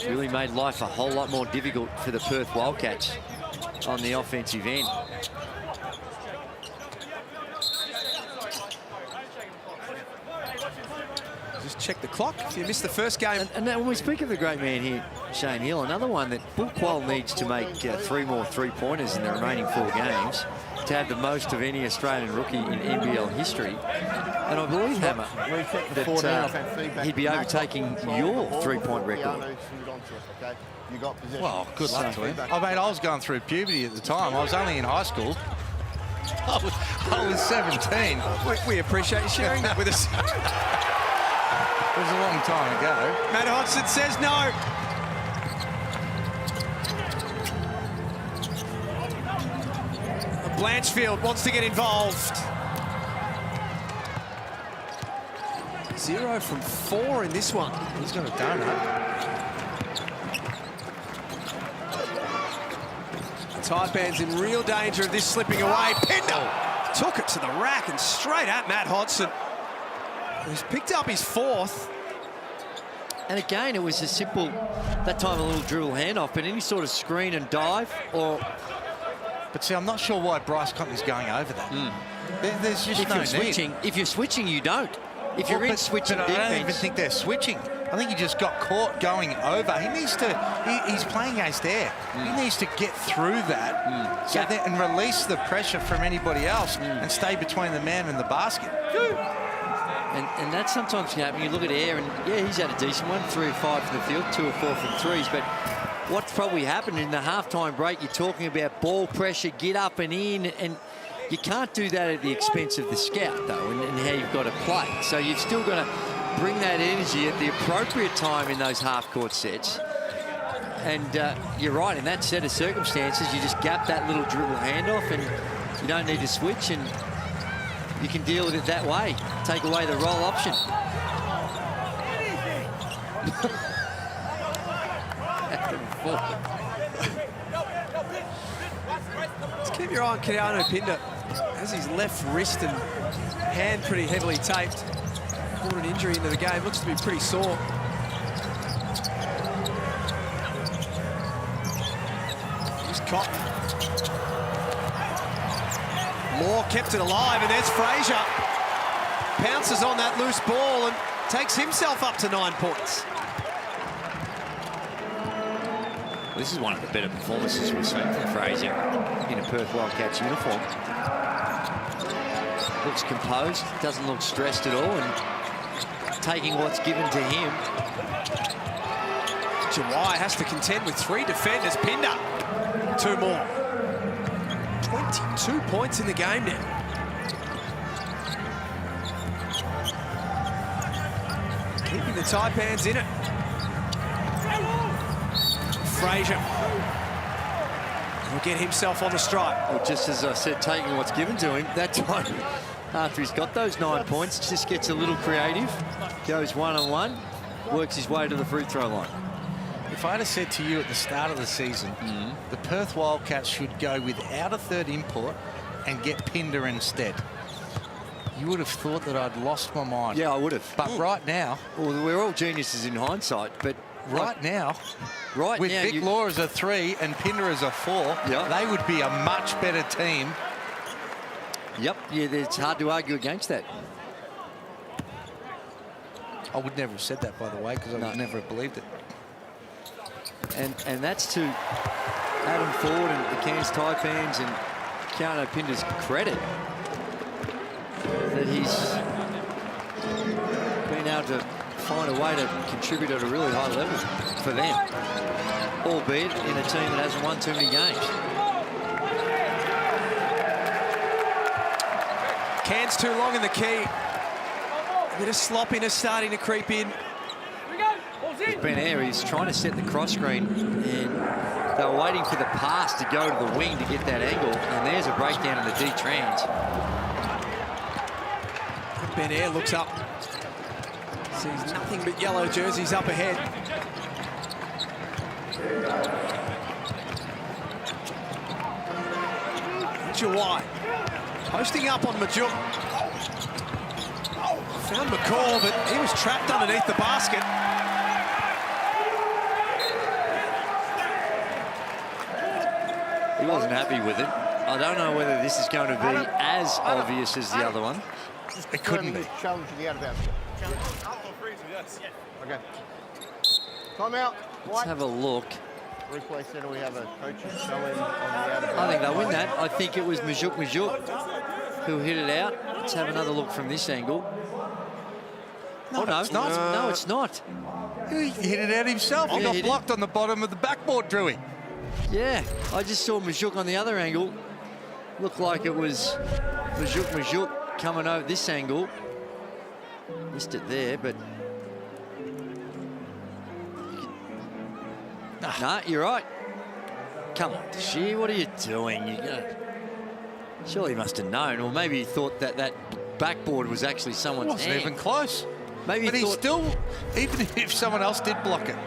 really made life a whole lot more difficult for the Perth Wildcats on the offensive end. Just check the clock if you missed the first game. And when we speak of the great man here, Shane Hill, another one that Bull Qual needs to make 3 more three-pointers in the remaining 4 games to have the most of any Australian rookie in NBL history. And I believe, Hammer, that he'd be overtaking your 3-point record. Well, good luck to him. I mean, I was going through puberty at the time. I was only in high school. I was 17. We appreciate you sharing that with us. It was a long time ago. Matt Hodgson says no. Blanchfield wants to get involved. 0 from 4 in this one. He's got a donut. The Taipans in real danger of this slipping away. Pinder took it to the rack and straight at Matt Hodgson. He's picked up his 4th. And again, it was a simple, that time a little dribble handoff, but any sort of screen and dive or... But see, I'm not sure why Bryce Cotton's going over that. There's just if no you're switching, need. If you're switching, you don't. If you're in switching but defense... I don't even think they're switching. I think he just got caught going over. He needs to... He's playing against air. He needs to get through that and release the pressure from anybody else and stay between the man and the basket. And that sometimes can happen. You look at Air, and yeah, he's had a decent one, 3 or 5 from the field, 2 or 4 from threes. But what's probably happened in the halftime break, you're talking about ball pressure, get up and in, and you can't do that at the expense of the scout, though, and how you've got to play. So you've still got to bring that energy at the appropriate time in those half-court sets. And you're right, in that set of circumstances, you just gap that little dribble handoff, and you don't need to switch, and you can deal with it that way. Take away the roll option. Let's keep your eye on Keanu Pinder. Has his left wrist and hand pretty heavily taped. Brought an injury into the game. Looks to be pretty sore. Cotton. Law kept it alive, and there's Fraser. Pounces on that loose ball and takes himself up to 9 points. This is one of the better performances we've seen from Fraser in a Perth Wildcats uniform. Looks composed, doesn't look stressed at all, and taking what's given to him. Jawai has to contend with 3 defenders. Pinder, 2 more. 22 points in the game now. Keeping the Taipans in it. Fraser will get himself on the strike. Well, just as I said, taking what's given to him, that time, after he's got those 9 points, just gets a little creative, goes one-on-one, works his way to the free throw line. If I'd have said to you at the start of the season, the Perth Wildcats should go without a third import and get Pinder instead, you would have thought that I'd lost my mind. Yeah, I would have. But right now... Well, we're all geniuses in hindsight, but... Right now, with Vic Law as a 3 and Pinder as a 4, they would be a much better team. Yep, yeah, it's hard to argue against that. I would never have said that, by the way, because I would never have believed it. And that's to Adam Ford and the Cairns Taipans and Keanu Pinder's credit that he's been able to find a way to contribute at a really high level for them, albeit in a team that hasn't won too many games. Cairns too long in the key. A bit of sloppiness starting to creep in. Ben Air, he's trying to set the cross screen, and they were waiting for the pass to go to the wing to get that angle, and there's a breakdown in the D-trans. Ben Air looks up. Sees nothing but yellow jerseys up ahead. Jawai posting up on Majuk. Found McCall, but he was trapped underneath the basket. He wasn't happy with it. I don't know whether this is going to be as obvious as the other one. It couldn't be. Challenge in the out-of-bounds. Okay. Time out. Let's have a look. Replay center, we have a coach's challenge on the out-of-bounds. I think they'll win that. I think it was Majuk who hit it out. Let's have another look from this angle. No, it's not. No, it's not. He hit it out himself. He got blocked on the bottom of the backboard, drew he? Yeah, I just saw Majuk on the other angle. Looked like it was Majuk coming over this angle. Missed it there, but... Nah, you're right. Come on, Tashir, what are you doing? Surely he must have known, or maybe he thought that that backboard was actually someone's Wasn't hand. even close. Maybe but he still, even if someone else did block it,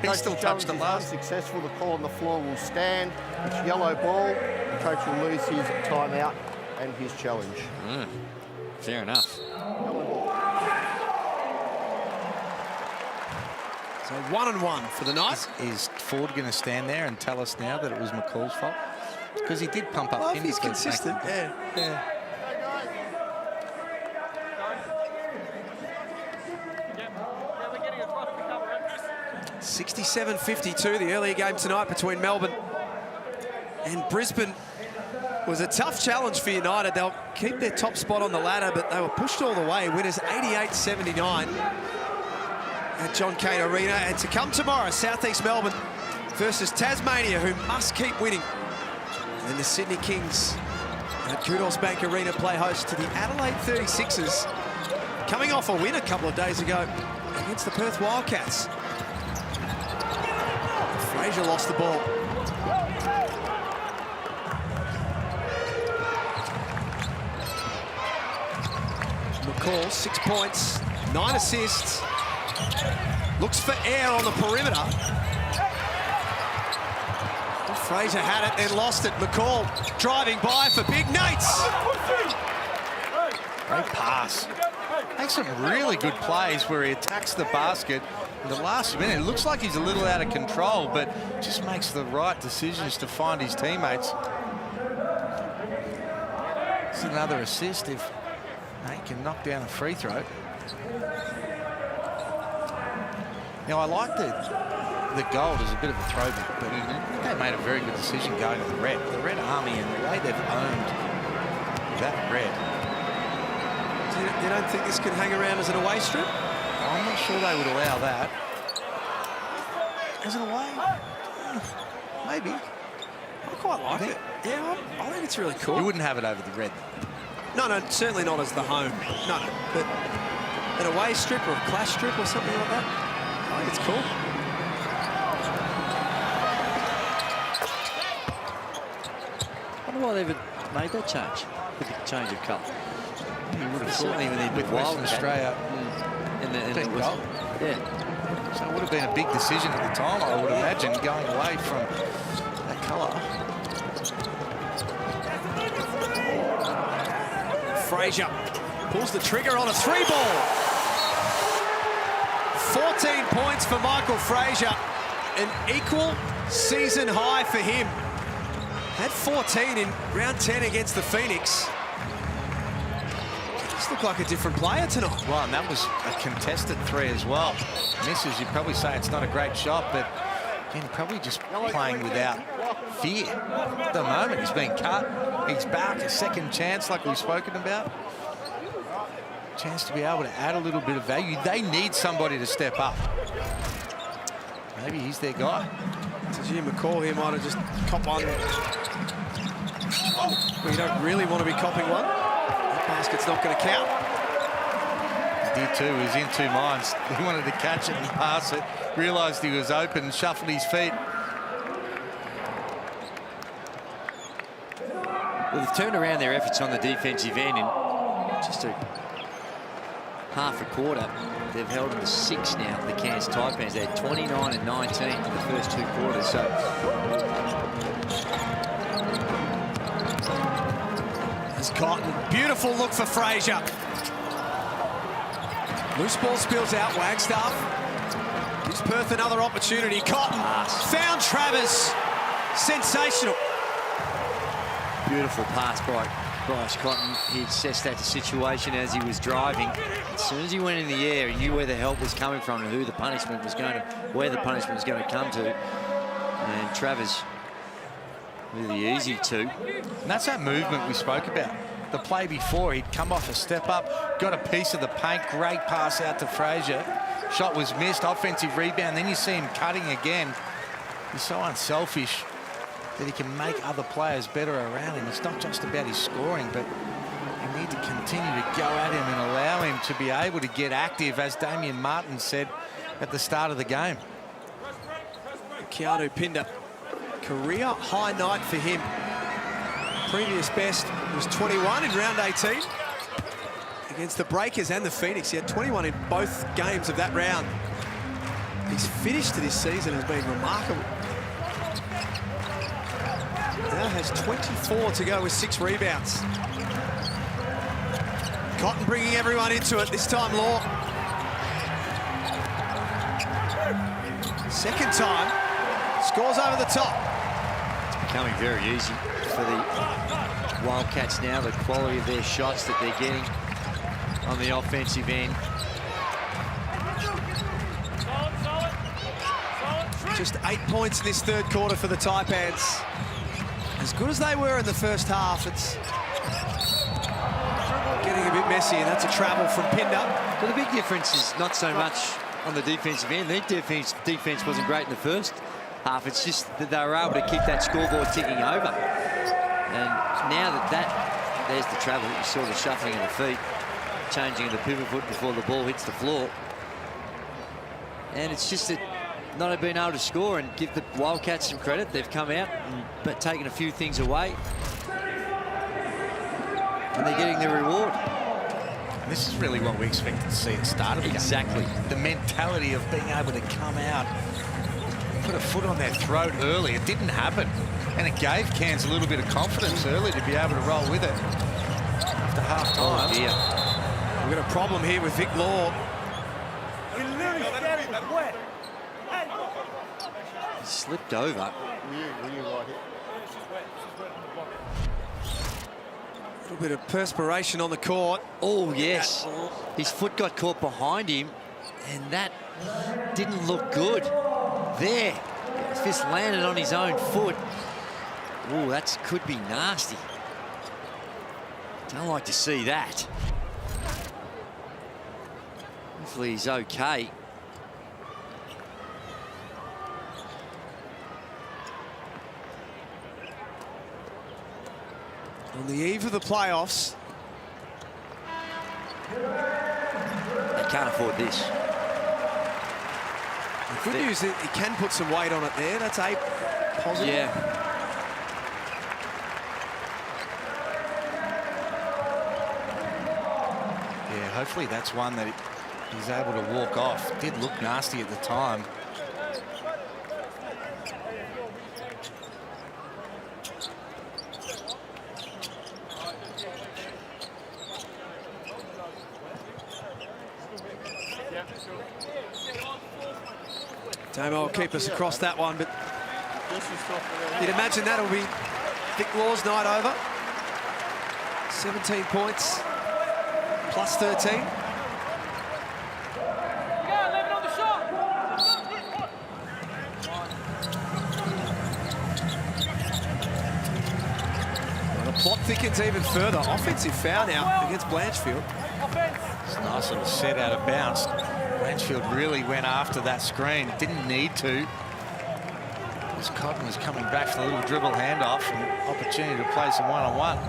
he still touched it last. Successful, the call on the floor will stand. It's yellow ball. The coach will lose his timeout and his challenge. Fair enough. So 1-1 for the night. Is Ford going to stand there and tell us now that it was McCall's fault? Because he did pump up. He's consistent. Yeah. 67-52, the earlier game tonight between Melbourne and Brisbane. Was a tough challenge for United. They'll keep their top spot on the ladder, but they were pushed all the way. Winners 88-79 at John Cain Arena. And to come tomorrow, Southeast Melbourne versus Tasmania, who must keep winning. And the Sydney Kings at Kudos Bank Arena play host to the Adelaide 36ers, coming off a win a couple of days ago against the Perth Wildcats. Fraser lost the ball. McCall, 6 points, 9 assists. Looks for air on the perimeter. Fraser had it, then lost it. McCall driving by for Big Nates. Great pass. Makes some really good plays where he attacks the basket. In the last minute, it looks like he's a little out of control, but just makes the right decisions to find his teammates. It's another assist if Nate can knock down a free throw. Now, I like the gold as a bit of a throwback, but they made a very good decision going to the red. The Red Army and the way they've owned that red. You don't think this could hang around as an away strip? I'm not sure they would allow that. As an away? Maybe. I quite like it. Yeah, I think it's really cool. You wouldn't have it over the red. No, certainly not as the home. No, but an away strip or a clash strip or something like that. I think it's cool. I wonder why they ever made that change with the change of colour. You would have Certainly thought with Western Australia. Yeah. So it would have been a big decision at the time, I would imagine, going away from that colour. Frazier pulls the trigger on a 3-ball. 14 points for Michael Frazier. An equal season high for him. Had 14 in round 10 against the Phoenix. Look like a different player tonight. Well, and that was a contested 3 as well. Misses, you'd probably say it's not a great shot, but again, probably just playing without fear. At the moment, he's been cut. He's back, a second chance like we've spoken about. Chance to be able to add a little bit of value. They need somebody to step up. Maybe he's their guy. Tajir McCall here might have just copped one. Well, you don't really want to be copping one. Basket's not going to count. He did too. He was in two minds. He wanted to catch it and pass it. Realised he was open and shuffled his feet. Well, they've turned around their efforts on the defensive end in just a half a quarter. They've held them to 6 now, the Cairns Taipans. They had 29 and 19 in the first 2 quarters. So Cotton, beautiful look for Frazier. Loose ball spills out, Wagstaff. Gives Perth another opportunity. Cotton found Travers. Sensational. beautiful pass by Bryce Cotton. He assessed that situation as he was driving. As soon as he went in the air, he knew where the help was coming from and who the punishment was going to, where the punishment was going to come to. And Travers with the easy 2. And that's that movement we spoke about. The play before, he'd come off a step up, got a piece of the paint, great pass out to Frazier. Shot was missed, offensive rebound. Then you see him cutting again. He's so unselfish that he can make other players better around him. It's not just about his scoring, but you need to continue to go at him and allow him to be able to get active, as Damian Martin said at the start of the game. Keanu Pinder, career high night for him. Previous best was 21 in round 18 against the Breakers and the Phoenix. He had 21 in both games of that round. His finish to this season has been remarkable. Now has 24 to go with 6 rebounds. Cotton bringing everyone into it, this time Law. Second time, scores over the top. It's becoming very easy for the Wildcats now, the quality of their shots that they're getting on the offensive end. Just 8 points in this third quarter for the Taipans. As good as they were in the first half, it's getting a bit messy, and that's a travel from Pinder. Well, the big difference is not so much on the defensive end. Their defense wasn't great in the first half. It's just that they were able to keep that scoreboard ticking over. And now that there's the travel, you saw the shuffling of the feet, changing of the pivot foot before the ball hits the floor. And it's just that not being able to score, and give the Wildcats some credit. They've come out but taken a few things away. And they're getting their reward. This is really what we expected to see at the start of the game. Exactly. The mentality of being able to come out, put a foot on their throat early. It didn't happen. And it gave Cairns a little bit of confidence early to be able to roll with it after half-time. Oh, dear. We've got a problem here with Vic Law. He literally standing wet. He slipped over. Were you right here? A little bit of perspiration on the court. Oh, yes. His foot got caught behind him, and that didn't look good. There. His fist landed on his own foot. Oh, that could be nasty. Don't like to see that. Hopefully he's okay. On the eve of the playoffs. They can't afford this. The good news is he can put some weight on it there. That's a positive. Yeah. Yeah, hopefully that's one that he's able to walk off. Did look nasty at the time. Damo will keep us across that one, but you'd imagine that'll be Vic Law's night over. 17 points, plus 13. Well, the plot thickens even further. Offensive foul now against Blanchfield. It's a nice little set out of bounds. Blanchfield really went after that screen. Didn't need to. As Cotton was coming back for a little dribble handoff and opportunity to play some one-on-one.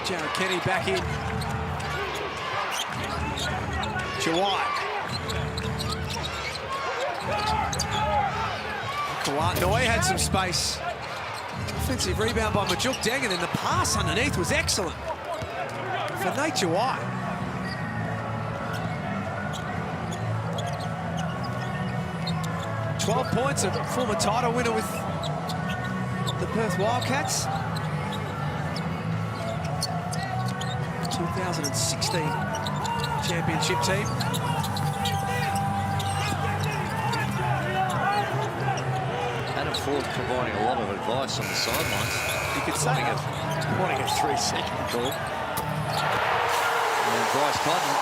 Jared Kenny back in. Jawai. Kawanoy had some space. Offensive rebound by Majuk Deng, and then the pass underneath was excellent for Nate Jawai. $12 points, a former title winner with the Perth Wildcats. 2016 championship team. Adam Ford providing a lot of advice on the sidelines. You could say it. Wanting a 3-second call. And Bryce Cotton,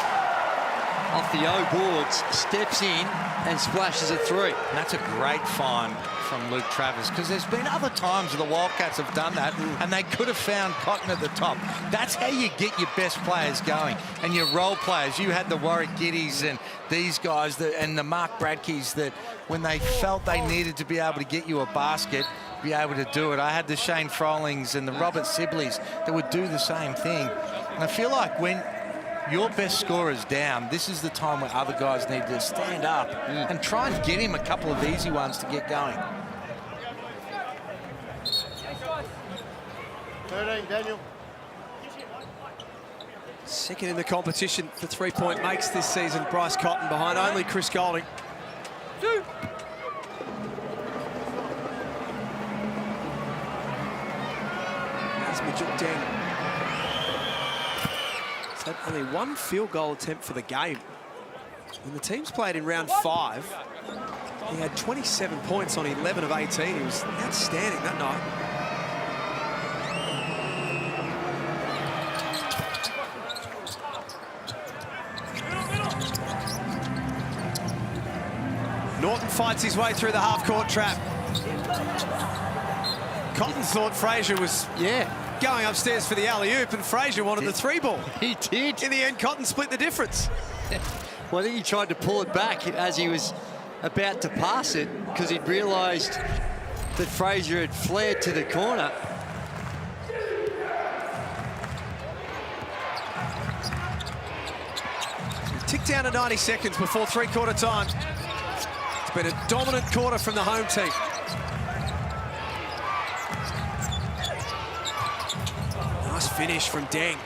off the O boards, steps in and splashes a 3. And that's a great find from Luke Travis, because there's been other times where the Wildcats have done that and they could have found Cotton at the top. That's how you get your best players going and your role players. You had the Warwick Giddies and these guys and the Mark Bradkeys that when they felt they needed to be able to get you a basket, be able to do it. I had the Shane Frolings and the Robert Sibleys that would do the same thing. And I feel like when your best scorer's down, this is the time where other guys need to stand up and try and get him a couple of easy ones to get going. 13, Daniel. Second in the competition for three-point makes this season, Bryce Cotton, behind only Chris Golding. There's Majuk Deng. He's had only one field goal attempt for the game. When the teams played in round 5, he had 27 points on 11 of 18. He was outstanding that night. Norton fights his way through the half-court trap. Cotton thought Frazier was going upstairs for the alley-oop, and Frazier wanted the 3-ball. He did. In the end, Cotton split the difference. Well, I think he tried to pull it back as he was about to pass it, because he'd realised that Frazier had flared to the corner. Tick down to 90 seconds before three-quarter time. It's been a dominant quarter from the home team. Nice finish from Deng.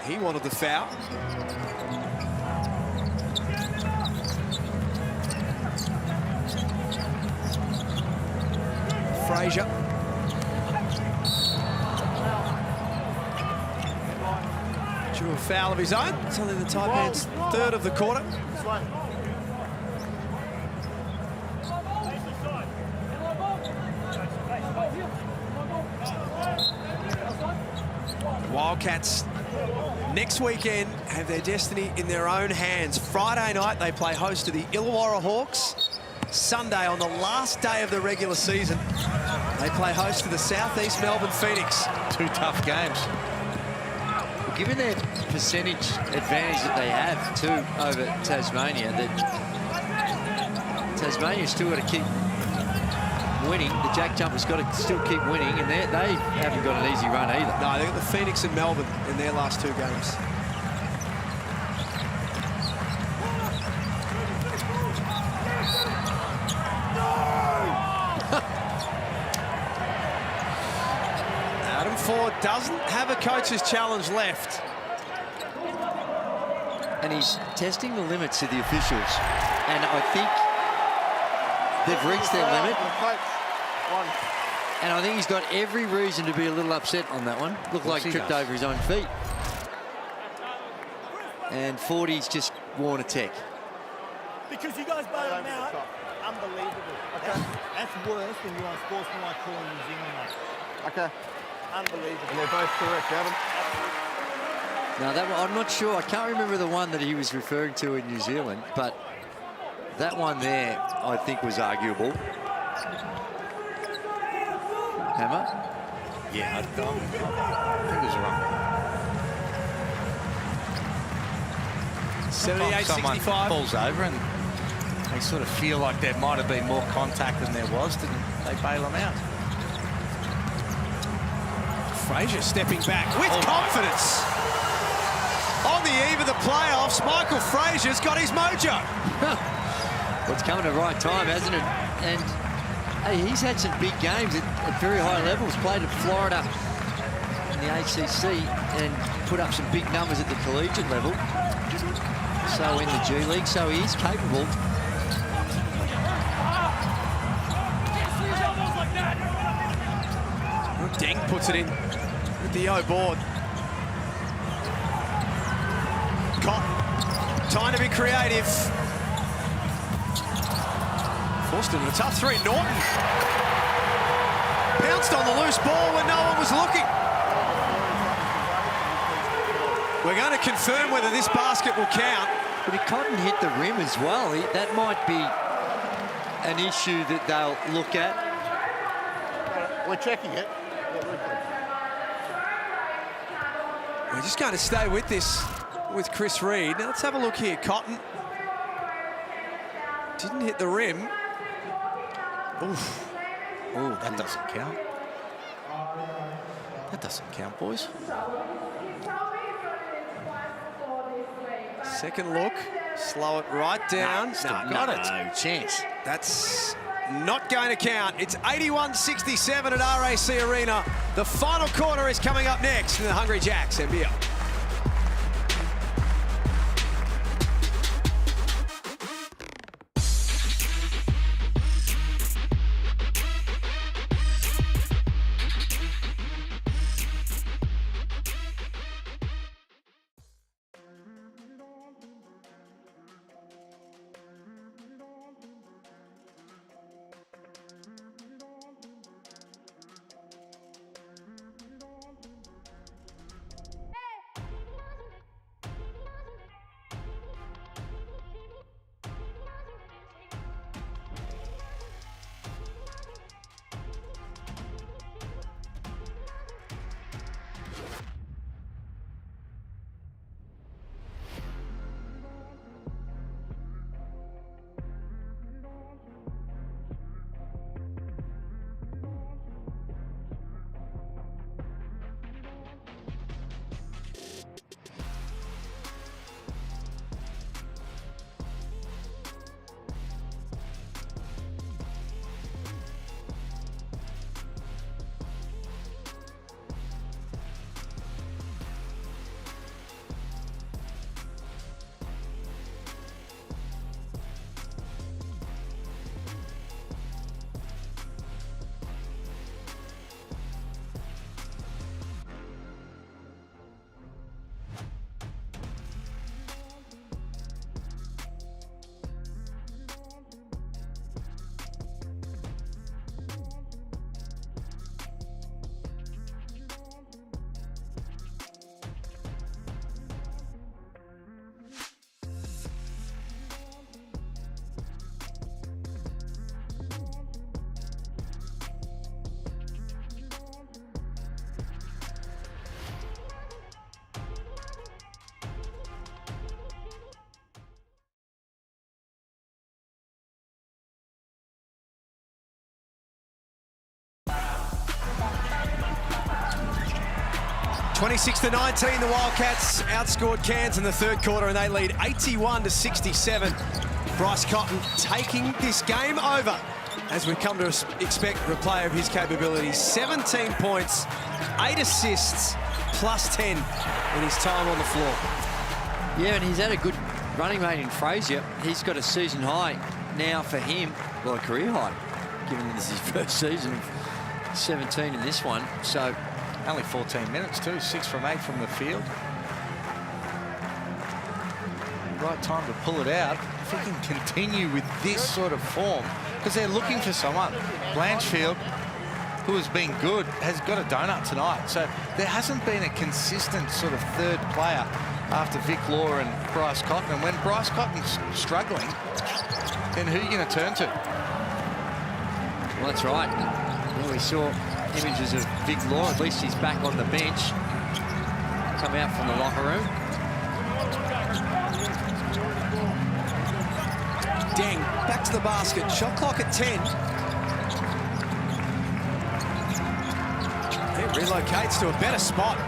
He wanted the foul. Frazier. a foul of his own. It's only the Taipans' third of the quarter. Wildcats next weekend have their destiny in their own hands. Friday night they play host to the Illawarra Hawks. Sunday, on the last day of the regular season, they play host to the Southeast Melbourne Phoenix. Two tough games. Well, given their percentage advantage that they have too over Tasmania, that Tasmania's still got to keep winning. The Jack Jumpers got to still keep winning, and they haven't got an easy run either. No, they've got the Phoenix and Melbourne in their last two games. Adam Ford doesn't have a coach's challenge left. And he's testing the limits of the officials. And I think they've reached their limit. And I think he's got every reason to be a little upset on that one. Looked like he tripped over his own feet. And 40's just worn a tech. Because you guys bailed him out. Unbelievable. Okay. That's worse than your unsportsmanlike call in New Zealand, mate. Okay. Unbelievable. And they're both correct, Adam. Now, that one, I'm not sure. I can't remember the one that he was referring to in New Zealand, but that one there, I think, was arguable. Hammer? Yeah, I think it was wrong. 78-65. Someone falls over and they sort of feel like there might have been more contact than there was, then they bail them out. Frazier stepping back with confidence. On the eve of the playoffs, Michael Frazier's got his mojo. Well, it's coming at the right time, hasn't it? And hey, he's had some big games at very high levels. Played at Florida in the ACC and put up some big numbers at the collegiate level. So in the G League, so he is capable. Deng puts it in with the O board. Time to be creative. Forced into a tough three. Norton pounced on the loose ball when no one was looking. We're going to confirm whether this basket will count. But if Cotton hit the rim as well, that might be an issue that they'll look at. We're checking it. We're just going to stay with this with Chris Reed. Now let's have a look here. Cotton didn't hit the rim. Oof. Oh, that doesn't count. That doesn't count, boys. Second look. Slow it right down. No chance. That's not going to count. It's 81-67 at RAC Arena. The final quarter is coming up next in the Hungry Jacks NBL. 26-19, the Wildcats outscored Cairns in the third quarter, and they lead 81-67. Bryce Cotton taking this game over, as we've come to expect a player of his capabilities. 17 points, 8 assists, plus 10 in his time on the floor. Yeah, and he's had a good running mate in Frazier. He's got a season high now for him, well, a career high, given this is his first season of 17 in this one. So only 14 minutes too, 6 from 8 from the field. Right time to pull it out. If he can continue with this sort of form, because they're looking for someone. Blanchfield, who has been good, has got a donut tonight. So there hasn't been a consistent sort of third player after Vic Law and Bryce Cotton. And when Bryce Cotton's struggling, then who are you going to turn to? Well, that's right. Well, we saw images of Vic Law. At least he's back on the bench. Come out from the locker room. Deng back to the basket. Shot clock at 10. It relocates to a better spot.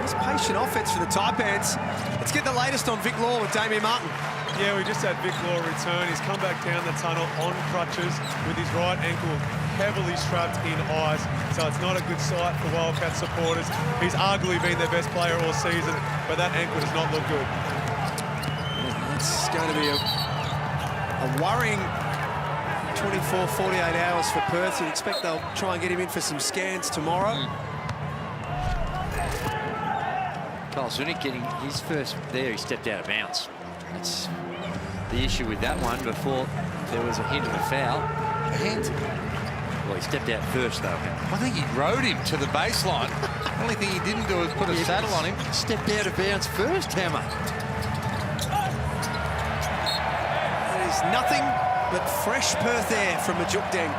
It's patient offense for the Taipans. Let's get the latest on Vic Law with Damien Martin. Yeah, we just had Vic Law return. He's come back down the tunnel on crutches with his right ankle heavily strapped in ice. So it's not a good sight for Wildcat supporters. He's arguably been their best player all season, but that ankle does not look good. It's going to be a worrying 24, 48 hours for Perth. You'd expect they'll try and get him in for some scans tomorrow. Kyle Zunic getting his first there. He stepped out of bounds. That's the issue with that one. Before there was a hint of a foul. A hint? Well, he stepped out first, though. I think he rode him to the baseline. The only thing he didn't do was put a saddle on him. Stepped out of bounds first, Hammer. There's nothing but fresh Perth air from Majuk Deng.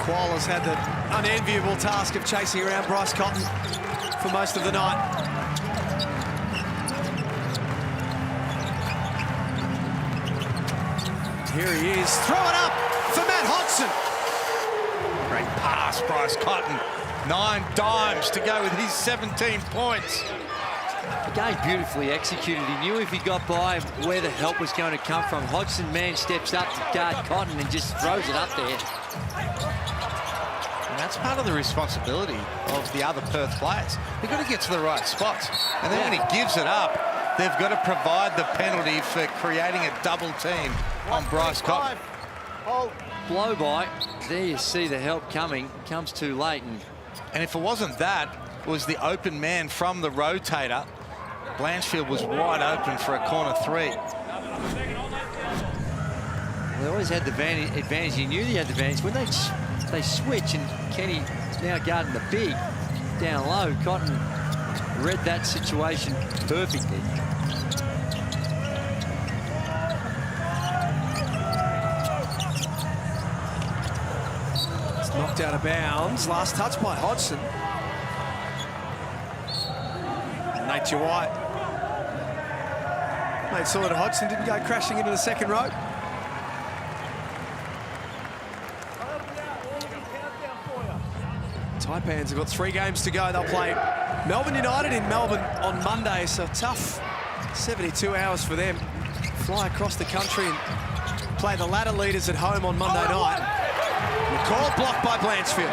Koala's had the unenviable task of chasing around Bryce Cotton for most of the night. Here he is. Throw it up for Matt Hodgson. Great pass, Bryce Cotton. 9 dimes to go with his 17 points. The game beautifully executed. He knew if he got by where the help was going to come from. Hodgson, man, steps up to guard Cotton and just throws it up there. And that's part of the responsibility of the other Perth players. They've got to get to the right spots. And then when he gives it up, they've got to provide the penalty for creating a double team on Bryce Cotton. Blow by. There you see the help coming. Comes too late. And if it wasn't that, it was the open man from the rotator. Blanchfield was wide open for a corner 3. They always had the advantage. He knew he had the advantage. When they switch, and Kenny now guarding the big down low, Cotton read that situation perfectly. It's knocked out of bounds. Last touch by Hodgson. Nate White. Made sure that Hodgson didn't go crashing into the second row. Taipans have got 3 games to go. They'll play Melbourne United in Melbourne on Monday, so tough 72 hours for them. Fly across the country and play the ladder leaders at home on Monday night. McCall blocked by Blanchfield.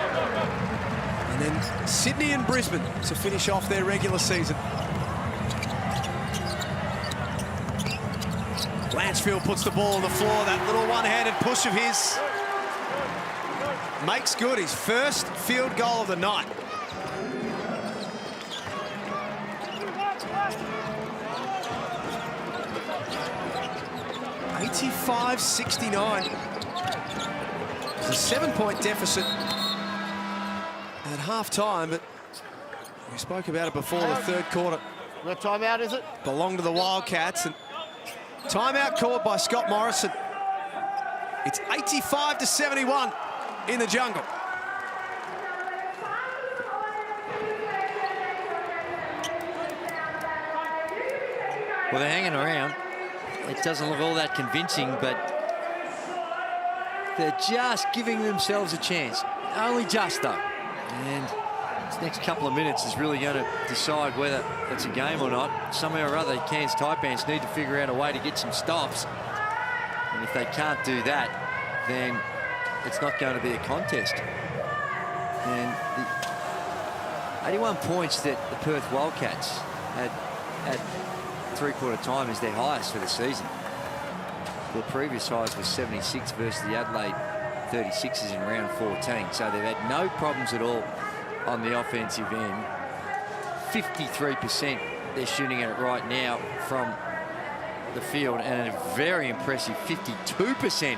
And then Sydney and Brisbane to finish off their regular season. Blanchfield puts the ball on the floor. That little one-handed push of his makes good his first field goal of the night. $85-69. It's a 7-point deficit at half-time, but we spoke about it before the third quarter. What timeout is it? Belonged to the Wildcats, and timeout called by Scott Morrison. It's 85-71 in the jungle. Well, they're hanging around. It doesn't look all that convincing, but they're just giving themselves a chance. Only just, though. And this next couple of minutes is really going to decide whether it's a game or not. Somehow or other, Cairns Taipans need to figure out a way to get some stops. And if they can't do that, then it's not going to be a contest. And the 81 points that the Perth Wildcats had at three-quarter time is their highest for the season. The previous highest was 76 versus the Adelaide 36ers in round 14. So they've had no problems at all on the offensive end. 53% they're shooting at it right now from the field, and a very impressive 52%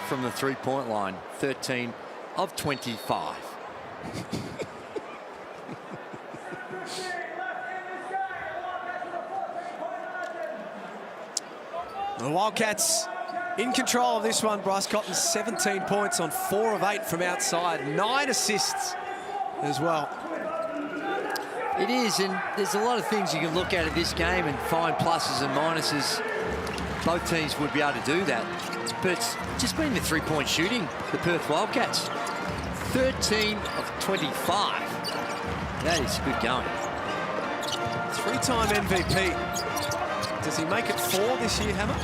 from the three-point line. 13 of 25. The Wildcats in control of this one. Bryce Cotton, 17 points on 4 of 8 from outside. 9 assists as well. It is, and there's a lot of things you can look at this game and find pluses and minuses. Both teams would be able to do that. But it's just been the three-point shooting, the Perth Wildcats. 13 of 25. That is good going. 3-time MVP. Does he make it 4 this year, Hammer?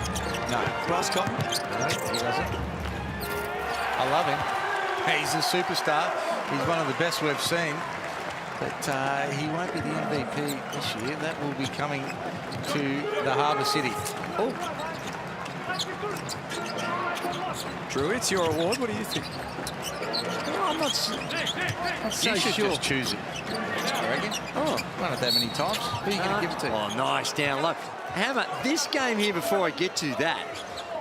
No. Bryce Cotton? No, he doesn't. I love him. He's a superstar. He's one of the best we've seen. But he won't be the MVP this year. That will be coming to the Harbour City. Oh. Drew, it's your award. What do you think? Oh, I'm not so You should sure. just choose it, I reckon. Oh, won it that many times. Who are you going to give it to? Oh, nice down low. Hammer, this game here, before I get to that,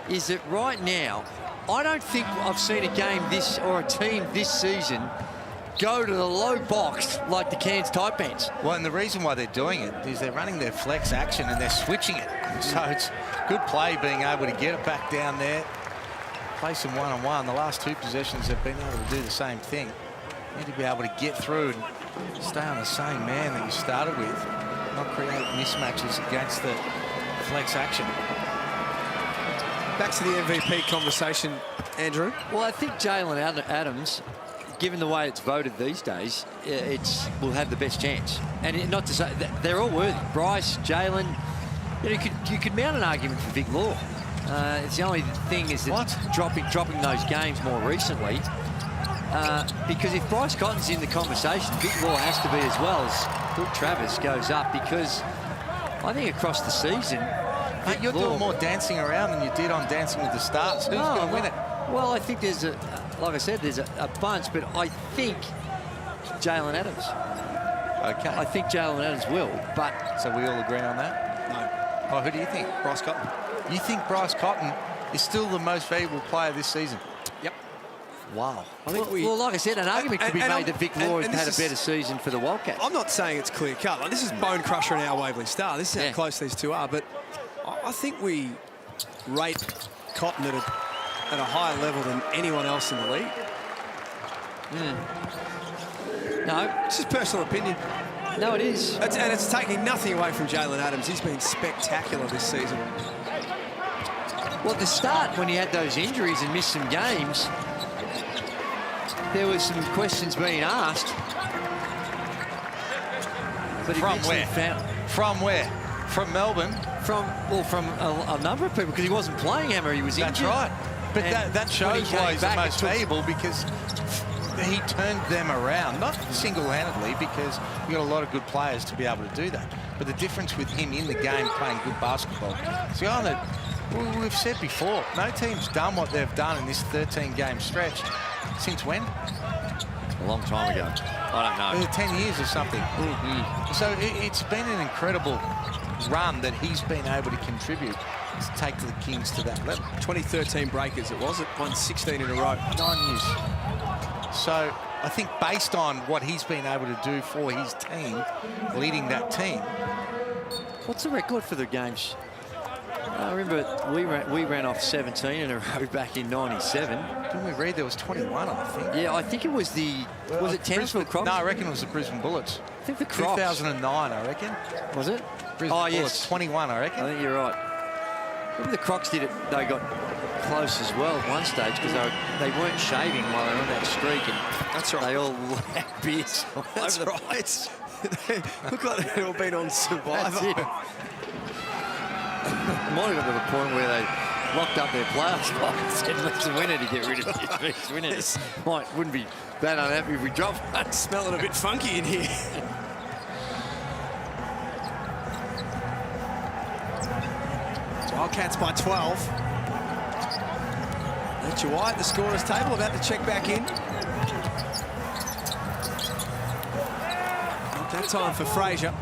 is that right now, I don't think I've seen a game this, or a team this season, go to the low box like the Cairns Taipans. Well, and the reason why they're doing it is they're running their flex action and they're switching it. So it's good play being able to get it back down there, play some one-on-one. The last 2 possessions have been able to do the same thing. You need to be able to get through and stay on the same man that you started with, not create mismatches against the flex action. Back to the MVP conversation, Andrew. Well, I think Jalen Adams, given the way it's voted these days, will have the best chance. And not to say that they're all worthy. Bryce, Jalen, you could mount an argument for Vic Law. It's the only thing is that dropping those games more recently. Because if Bryce Cotton's in the conversation, Vic Law has to be as well as Bill Travis goes up, because I think across the season, You're doing more dancing around than you did on Dancing with the Stars. Who's going to win it? Well, I think there's like I said, there's a bunch, but I think Jalen Adams. Okay. I think Jalen Adams will, but... So we all agree on that? No. Oh, who do you think? Bryce Cotton. You think Bryce Cotton is still the most valuable player this season? Yep. Wow. I think well, like I said, an argument could be made that Vic Law has had a better season for the Wildcats. I'm not saying it's clear cut. Like, this is bone crusher and our Waverley Star. This is how close these two are. But I think we rate Cotton at a higher level than anyone else in the league. No. It's just personal opinion. No, it is. And it's taking nothing away from Jalen Adams. He's been spectacular this season. Well, at the start, when he had those injuries and missed some games, there was some questions being asked. But from where? From where? From Melbourne? From a number of people, because he wasn't playing, Hammer. He was injured. That's right. But that shows why he's the most valuable, because he turned them around, not single-handedly, because we've got a lot of good players to be able to do that. But the difference with him in the game playing good basketball, it's the that we've said before, no team's done what they've done in this 13-game stretch. Since when? A long time ago. I don't know. 10 years or something. So it's been an incredible run that he's been able to contribute to take the Kings to that level. 2013 Breakers it was. It won 16 in a row. 9 years. So I think based on what he's been able to do for his team, leading that team. What's the record for the games? I remember we ran off 17 in a row back in '97. Didn't we read there was 21, I think? Yeah, I think it was was it Townsville Crocs? No, I reckon it was the Brisbane Bullets. I think the Crocs. 2009, I reckon. Was it? Brisbane Oh, yes. Bullets, 21, I reckon. I think you're right. Remember the Crocs did it, they got close as well at one stage because they weren't shaving while they were on that streak, and That's right. they all had beards all That's over the right. They look like they've all been on Survivor. That's it. Might have got to the point where they locked up their playoff spot and said, let's win it to get rid of these winners. Wouldn't be that unhappy if we dropped one. Smelling a bit funky in here. Wildcats by 12. That's your White, the scorer's table, about to check back in. Not that time for Fraser.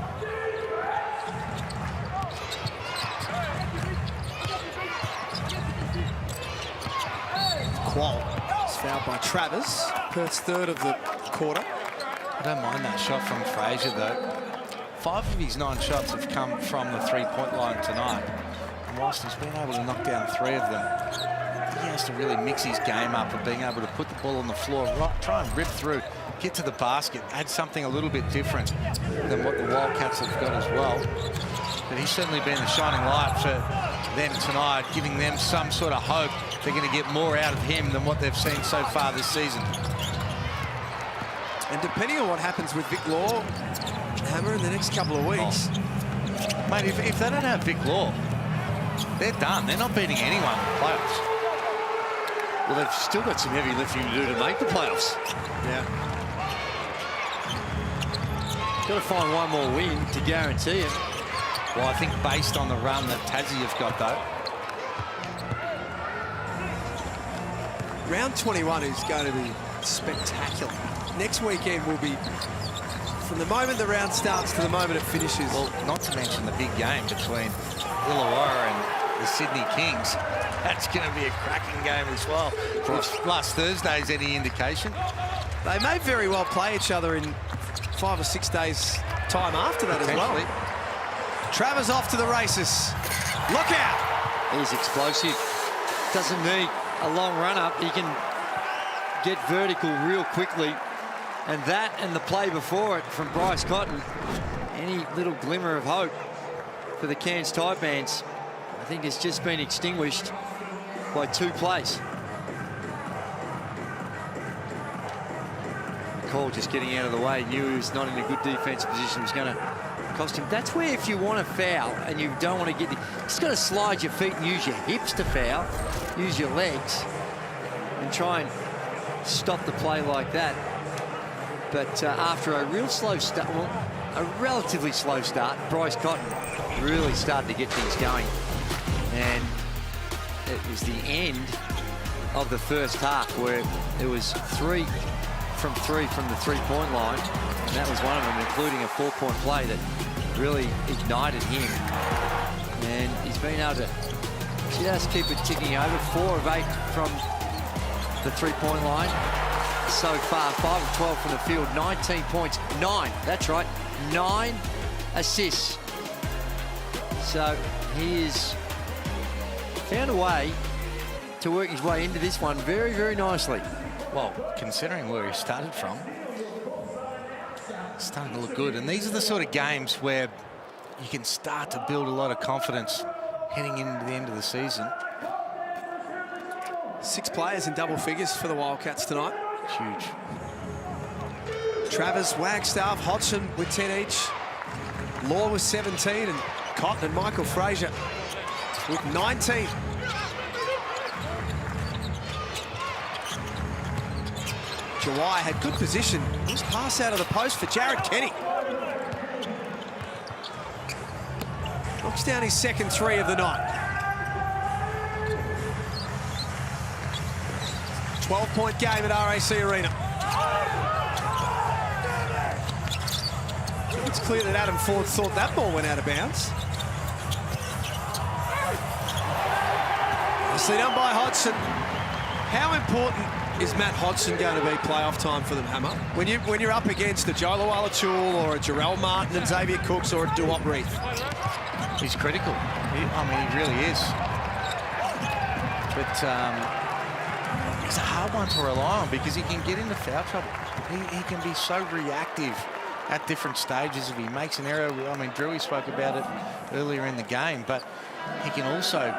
Qual is fouled by Travers. Perth's third of the quarter. I don't mind that shot from Fraser, though. 5 of his 9 shots have come from the three-point line tonight. And whilst he's been able to knock down 3 of them, he has to really mix his game up of being able to put the ball on the floor, try and rip through, get to the basket, add something a little bit different than what the Wildcats have got as well. But he's certainly been the shining light for them tonight, giving them some sort of hope they're going to get more out of him than what they've seen so far this season. And depending on what happens with Vic Law, Hammer, in the next couple of weeks. Oh. Mate, if they don't have Vic Law, they're done. They're not beating anyone in the playoffs. Well, they've still got some heavy lifting to do to make the playoffs. Yeah. Got to find one more win to guarantee it. Well, I think based on the run that Tassie have got, though. Round 21 is going to be spectacular. Next weekend will be, from the moment the round starts to the moment it finishes. Well, not to mention the big game between Illawarra and the Sydney Kings. That's going to be a cracking game as well. If last Thursday's any indication. They may very well play each other in 5 or 6 days' time after that as well. Travers off to the races. Look out! He's explosive. Doesn't need a long run-up. He can get vertical real quickly. And that and the play before it from Bryce Cotton, any little glimmer of hope for the Cairns Taipans, I think has just been extinguished by 2 plays. Cole just getting out of the way, knew he was not in a good defensive position, was going to cost him. That's where if you want to foul and you don't want to get, you just got to slide your feet and use your hips to foul, use your legs and try and stop the play like that. But after a real slow start, well, a relatively slow start, Bryce Cotton really started to get things going. And it was the end of the first half where it was 3 from 3 from the three-point line. And that was one of them, including a 4-point play that really ignited him. And he's been able to just keep it ticking over. 4 of 8 from the three-point line. So far, 5 of 12 from the field, 19 points, 9, that's right, 9 assists. So he has found a way to work his way into this one very, very nicely. Well, considering where he started from, it's starting to look good. And these are the sort of games where you can start to build a lot of confidence heading into the end of the season. 6 players in double figures for the Wildcats tonight. Huge. Travers, Wagstaff, Hodgson with 10 each. Law with 17, and Cotton and Michael Fraser with 19. Jawai had good position. Nice pass out of the post for Jared Kenny. Knocks down his second 3 of the night. 12-point game at RAC Arena. It's clear that Adam Ford thought that ball went out of bounds. Nicely done by Hodgson. How important is Matt Hodgson going to be playoff time for them, Hammer? When you're up against a Joe Luala-Chul or a Jarrell Martin and Xavier Cooks or a Duop Reith? He's critical. I mean, he really is. But he's a hard one to rely on because he can get into foul trouble. He can be so reactive at different stages. If he makes an error, I mean, Drewy spoke about it earlier in the game, but he can also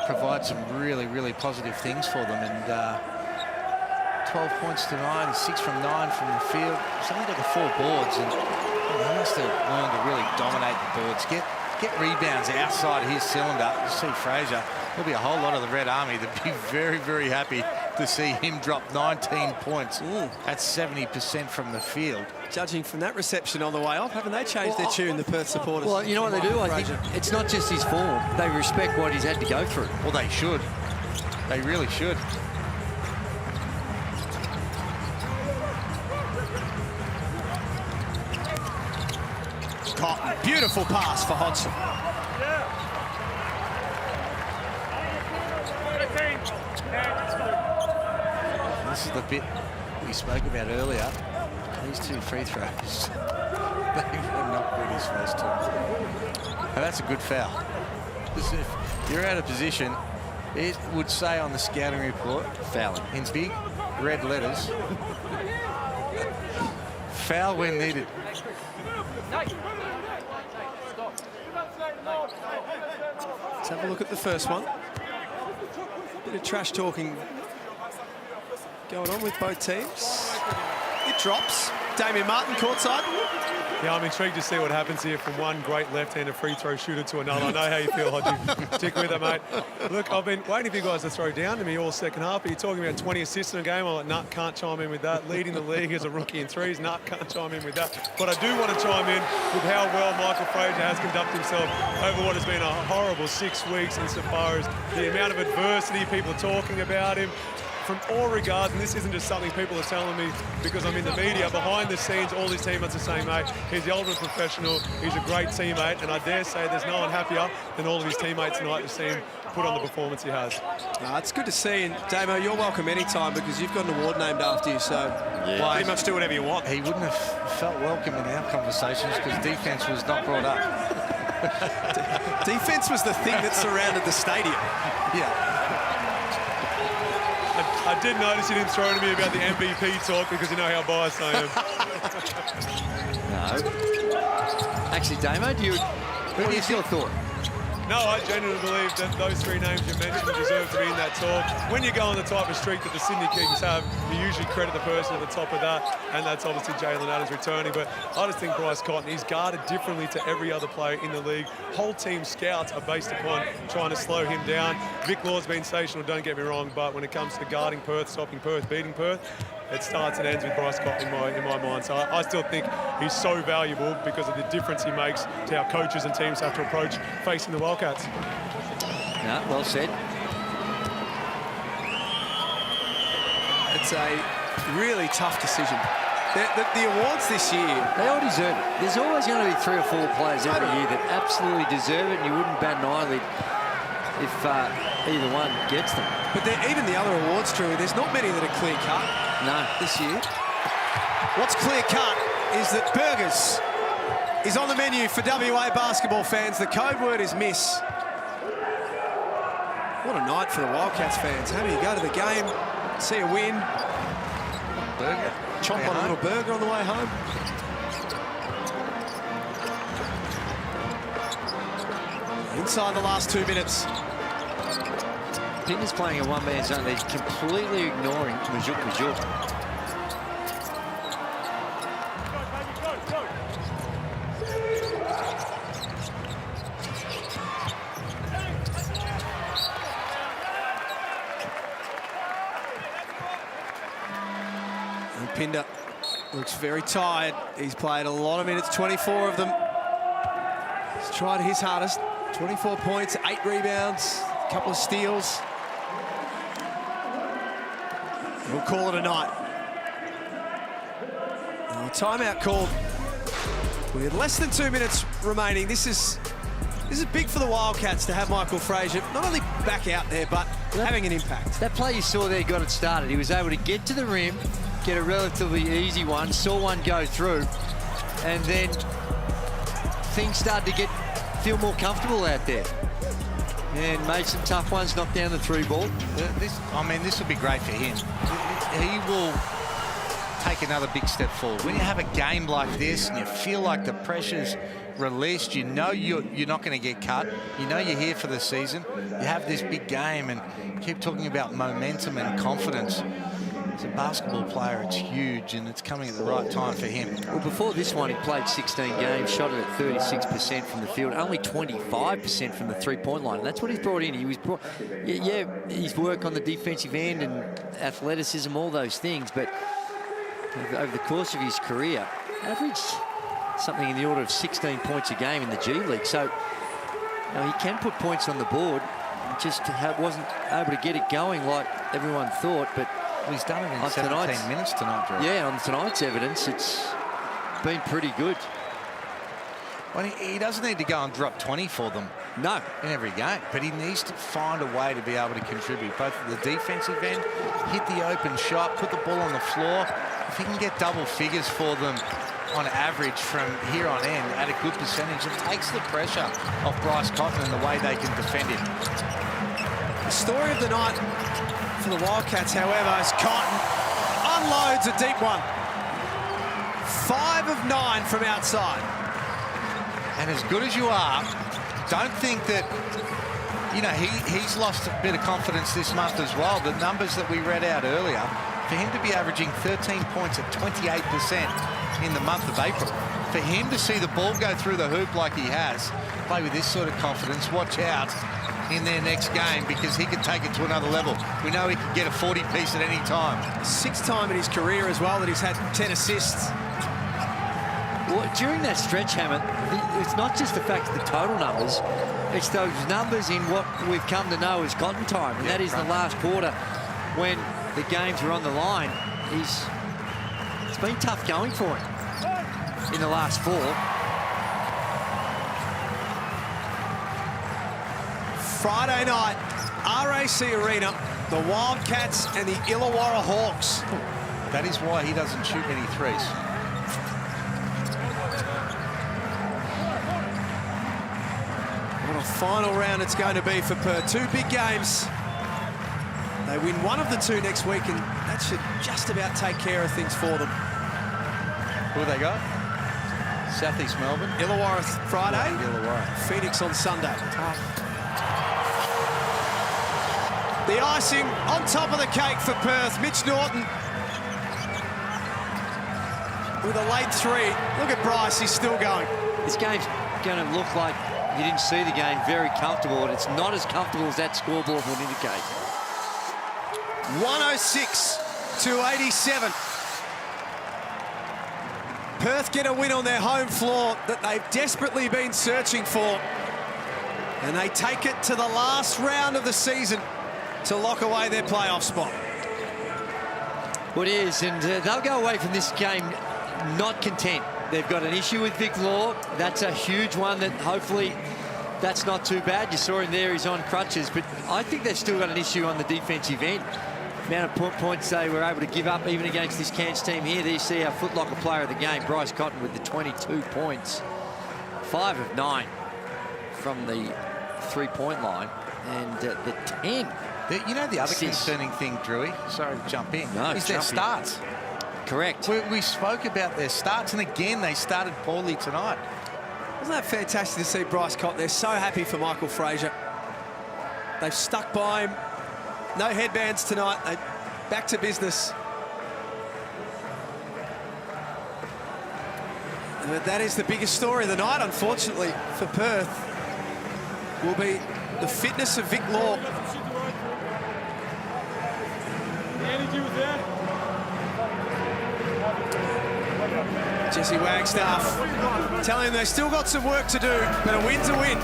provide some really, really positive things for them. And 12 points tonight, 6 from 9 from the field. He's only got the 4 boards, and he has to learn to really dominate the boards, get rebounds outside of his cylinder. You see Fraser, there'll be a whole lot of the Red Army that'd be very, very happy to see him drop 19 points. That's 70% from the field. Judging from that reception on the way off, haven't they changed their tune, the Perth supporters? Well, you know what they do? I think it's not just his form. They respect what he's had to go through. Well, they should. They really should. Cotton, beautiful pass for Hodgson. This is the bit we spoke about earlier. These 2 free throws, they were not good his first 2. And that's a good foul. If you're out of position, it would say on the scouting report, foul in big red letters, foul when needed. Let's have a look at the first one. Bit of trash talking going on with both teams. It drops. Damien Martin courtside. Yeah, I'm intrigued to see what happens here from one great left-handed free throw shooter to another. I know how you feel, Hodgie. Stick with it, mate. Look, I've been waiting for you guys to throw down to me all second half, but you're talking about 20 assists in a game. I'm like, nah, can't chime in with that. Leading the league as a rookie in threes, nah, can't chime in with that. But I do want to chime in with how well Michael Fraser has conducted himself over what has been a horrible 6 weeks insofar as the amount of adversity people are talking about him. From all regards, and this isn't just something people are telling me because I'm in the media, behind the scenes, all his teammates are saying, mate, he's the ultimate professional, he's a great teammate, and I dare say there's no one happier than all of his teammates tonight to see him put on the performance he has. It's good to see, and Damo, you're welcome anytime because you've got an award named after you, so pretty much do whatever you want. He wouldn't have felt welcome in our conversations because defence was not brought up. Defence was the thing that surrounded the stadium. Yeah. I did notice you didn't throw to me about the MVP talk because you know how biased I am. No. Actually, Damo, what is your thought? No, I genuinely believe that those 3 names you mentioned deserve to be in that talk. When you go on the type of streak that the Sydney Kings have, you usually credit the person at the top of that, and that's obviously Jalen Adams returning. But I just think Bryce Cotton, he's guarded differently to every other player in the league. Whole team scouts are based upon trying to slow him down. Vic Law's been sensational, don't get me wrong, but when it comes to guarding Perth, stopping Perth, beating Perth, it starts and ends with Bryce Cotton in my mind. So I still think he's so valuable because of the difference he makes to how coaches and teams have to approach facing the Wildcats. No, well said. It's a really tough decision. The awards this year, they all deserve it. There's always going to be 3 or 4 players every year that absolutely deserve it, and you wouldn't bat an eyelid if either one gets them. But even the other awards, Drew, there's not many that are clear-cut. No. This year. What's clear-cut is that burgers is on the menu for WA basketball fans. The code word is miss. What a night for the Wildcats fans. How do you go to the game, see a win, Burger. chomp on a little burger on the way home? Inside the last 2 minutes. Pinder's playing a one-man zone. They're completely ignoring Majuk. And Pinder looks very tired. He's played a lot of minutes, 24 of them. He's tried his hardest. 24 points, 8 rebounds, a couple of steals. We'll call it a night. Oh, timeout called with less than 2 minutes remaining. This is big for the Wildcats to have Michael Fraser not only back out there, but having an impact. That play you saw there got it started. He was able to get to the rim, get a relatively easy one, saw one go through, and then things started to feel more comfortable out there. And made some tough ones, knocked down the 3 ball. This will be great for him. He will take another big step forward. When you have a game like this and you feel like the pressure's released, you know you're not going to get cut. You know you're here for the season. You have this big game and keep talking about momentum and confidence. As a basketball player, it's huge, and it's coming at the right time for him. Well, before this one, he played 16 games, shot it at 36% from the field, only 25% from the three-point line. And that's what he's brought in. He was brought, his work on the defensive end and athleticism, all those things, but over the course of his career, averaged something in the order of 16 points a game in the G League. So he can put points on the board. Just wasn't able to get it going like everyone thought, but he's done it in 17 minutes tonight, Drew. Yeah, on tonight's evidence, it's been pretty good. Well, he doesn't need to go and drop 20 for them. No. In every game, but he needs to find a way to be able to contribute, both at the defensive end, hit the open shot, put the ball on the floor. If he can get double figures for them on average from here on in at a good percentage, it takes the pressure off Bryce Cotton and the way they can defend him. The story of the night for the Wildcats, however, is Cotton unloads a deep one. 5 of 9 from outside. And as good as you are, don't think that, he's lost a bit of confidence this month as well. The numbers that we read out earlier, for him to be averaging 13 points at 28% in the month of April, for him to see the ball go through the hoop like he has, play with this sort of confidence, watch out in their next game, because he could take it to another level. We know he can get a 40-piece at any time. 6th time in his career as well that he's had 10 assists. Well, during that stretch, Hammett, it's not just the fact of the total numbers, it's those numbers in what we've come to know as Cotton time, and that is the last quarter when the games are on the line. It's been tough going for him in the last 4. Friday night, RAC Arena, the Wildcats and the Illawarra Hawks. That is why he doesn't shoot many threes. What a final round it's going to be for Perth. 2 big games. They win one of the 2 next week, and that should just about take care of things for them. Who they got? South East Melbourne. Illawarra Friday. Illawarra. Phoenix on Sunday. The icing on top of the cake for Perth. Mitch Norton with a late 3. Look at Bryce, he's still going. This game's going to look like, you didn't see the game, very comfortable, and it's not as comfortable as that scoreboard would indicate. 106-87. Perth get a win on their home floor that they've desperately been searching for. And they take it to the last round of the season to lock away their playoff spot. Well, it is, and they'll go away from this game not content. They've got an issue with Vic Law. That's a huge one that hopefully that's not too bad. You saw him there, he's on crutches, but I think they've still got an issue on the defensive end. The amount of points they were able to give up even against this Cairns team here. There you see our footlocker player of the game, Bryce Cotton, with the 22 points. 5 of 9 from the three-point line, and the 10. The other concerning thing, Drewy, sorry to jump in, is their starts. Correct. We spoke about their starts, and again, they started poorly tonight. Wasn't that fantastic to see Bryce Cotton? They're so happy for Michael Frazier. They've stuck by him. No headbands tonight. They back to business. But that is the biggest story of the night, unfortunately, for Perth, will be the fitness of Vic Law. The energy was there. Jesse Wagstaff telling them they've still got some work to do, but a win's a win.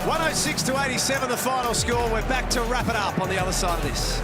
106-87 the final score. We're back to wrap it up on the other side of this.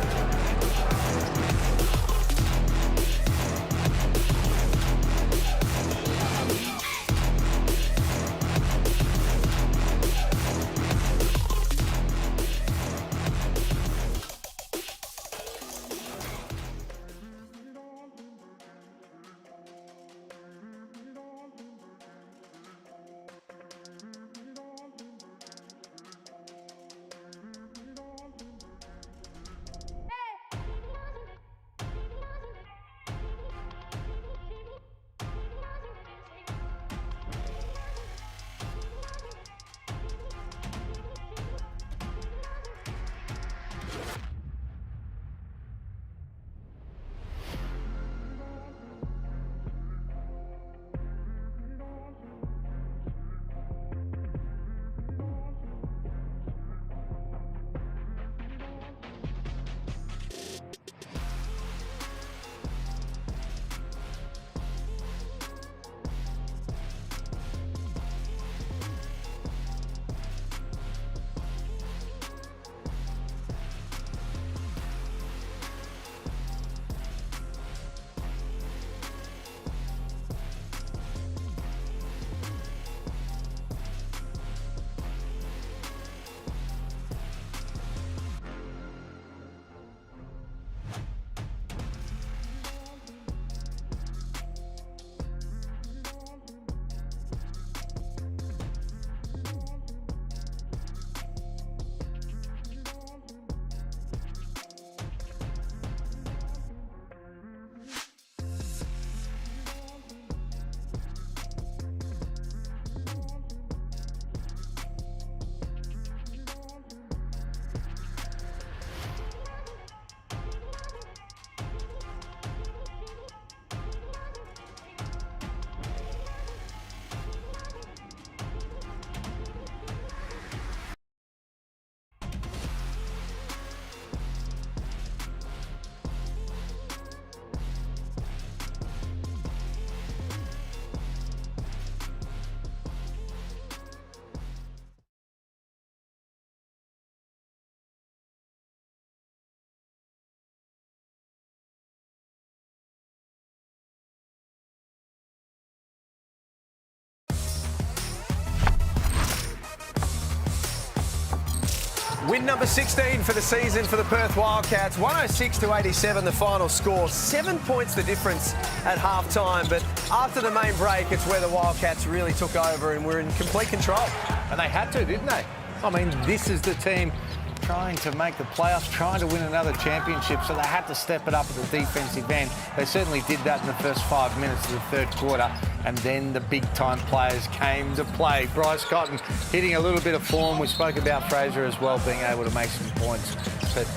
Win number 16 for the season for the Perth Wildcats. 106-87 the final score. 7 points the difference at half-time. But after the main break, it's where the Wildcats really took over and were in complete control. And they had to, didn't they? I mean, this is the team trying to make the playoffs, trying to win another championship, so they had to step it up at the defensive end. They certainly did that in the first 5 minutes of the third quarter, and then the big-time players came to play. Bryce Cotton hitting a little bit of form. We spoke about Fraser as well being able to make some points, but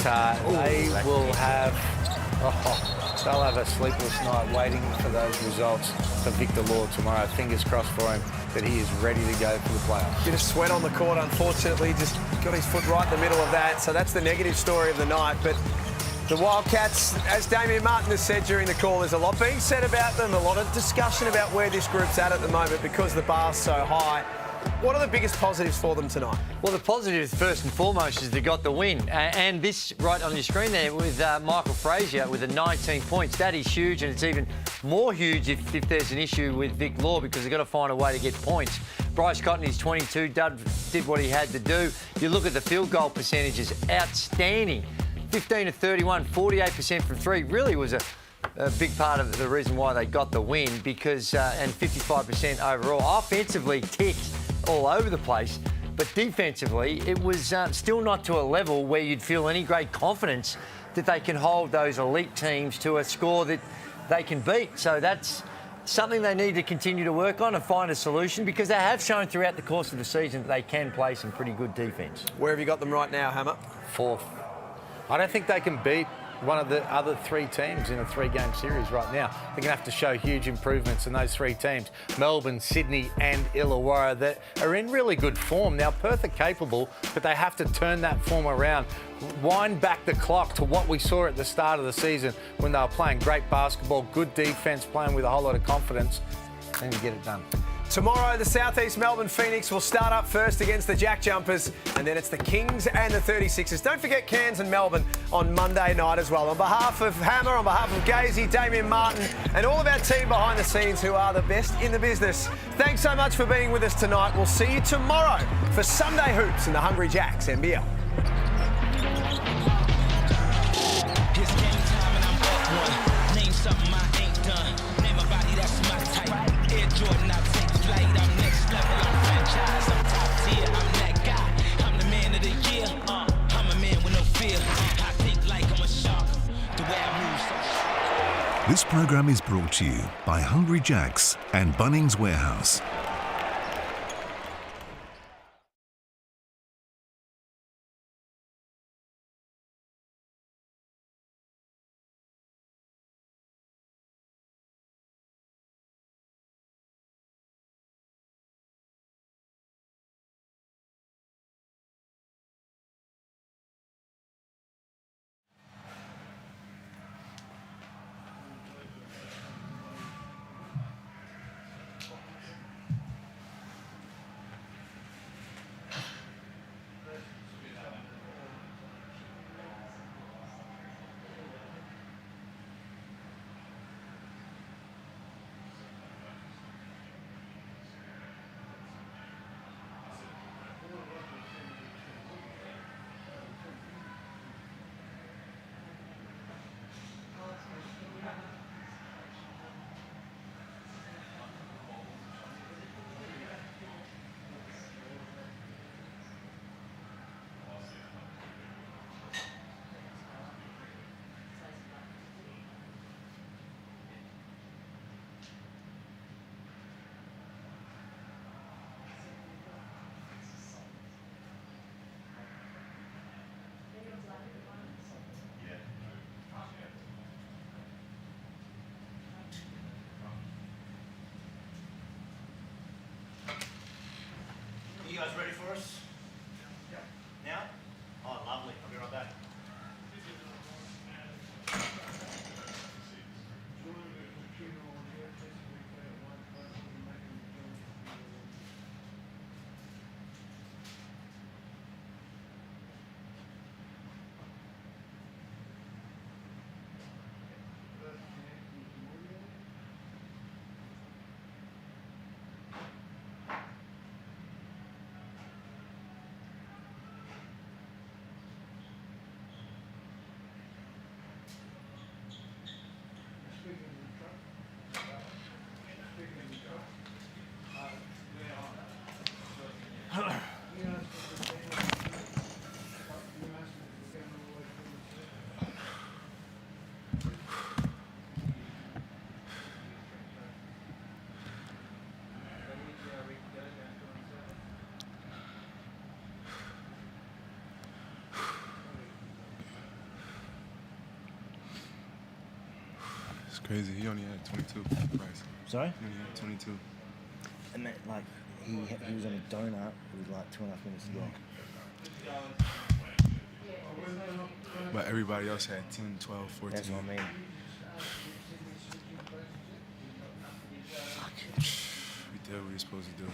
they will have... they'll have a sleepless night waiting for those results for Victor Law tomorrow. Fingers crossed for him that he is ready to go for the playoffs. Bit of sweat on the court, unfortunately. Just got his foot right in the middle of that. So that's the negative story of the night. But the Wildcats, as Damien Martin has said during the call, there's a lot being said about them, a lot of discussion about where this group's at the moment because the bar's so high. What are the biggest positives for them tonight? Well, the positives first and foremost is they got the win. And this right on your screen there with Michael Frazier with the 19 points. That is huge, and it's even more huge if there's an issue with Vic Law because they've got to find a way to get points. Bryce Cotton is 22, did what he had to do. You look at the field goal percentages, outstanding. 15 to 31, 48% from three. Really was a big part of the reason why they got the win because, and 55% overall. Offensively ticked all over the place, but defensively it was still not to a level where you'd feel any great confidence that they can hold those elite teams to a score that they can beat. So that's something they need to continue to work on and find a solution because they have shown throughout the course of the season that they can play some pretty good defence. Where have you got them right now, Hammer? Fourth. I don't think they can beat one of the other three teams in a three-game series right now. They're going to have to show huge improvements in those three teams, Melbourne, Sydney and Illawarra, that are in really good form. Now, Perth are capable, but they have to turn that form around, wind back the clock to what we saw at the start of the season when they were playing great basketball, good defence, playing with a whole lot of confidence, and get it done. Tomorrow, the Southeast Melbourne Phoenix will start up first against the Jack Jumpers, and then it's the Kings and the 36ers. Don't forget Cairns and Melbourne on Monday night as well. On behalf of Hammer, on behalf of Gazy, Damien Martin, and all of our team behind the scenes who are the best in the business, thanks so much for being with us tonight. We'll see you tomorrow for Sunday Hoops in the Hungry Jacks NBL. This program is brought to you by Hungry Jacks and Bunnings Warehouse. You guys ready for us? Yep. Now? Oh, lovely. I'll be right back. crazy. He only had 22. Bryce. Sorry? He only had 22. And that, like, he was on a donut with like 2.5 minutes to go. But everybody else had 10, 12, 14. That's what I mean. We did what we were supposed to do.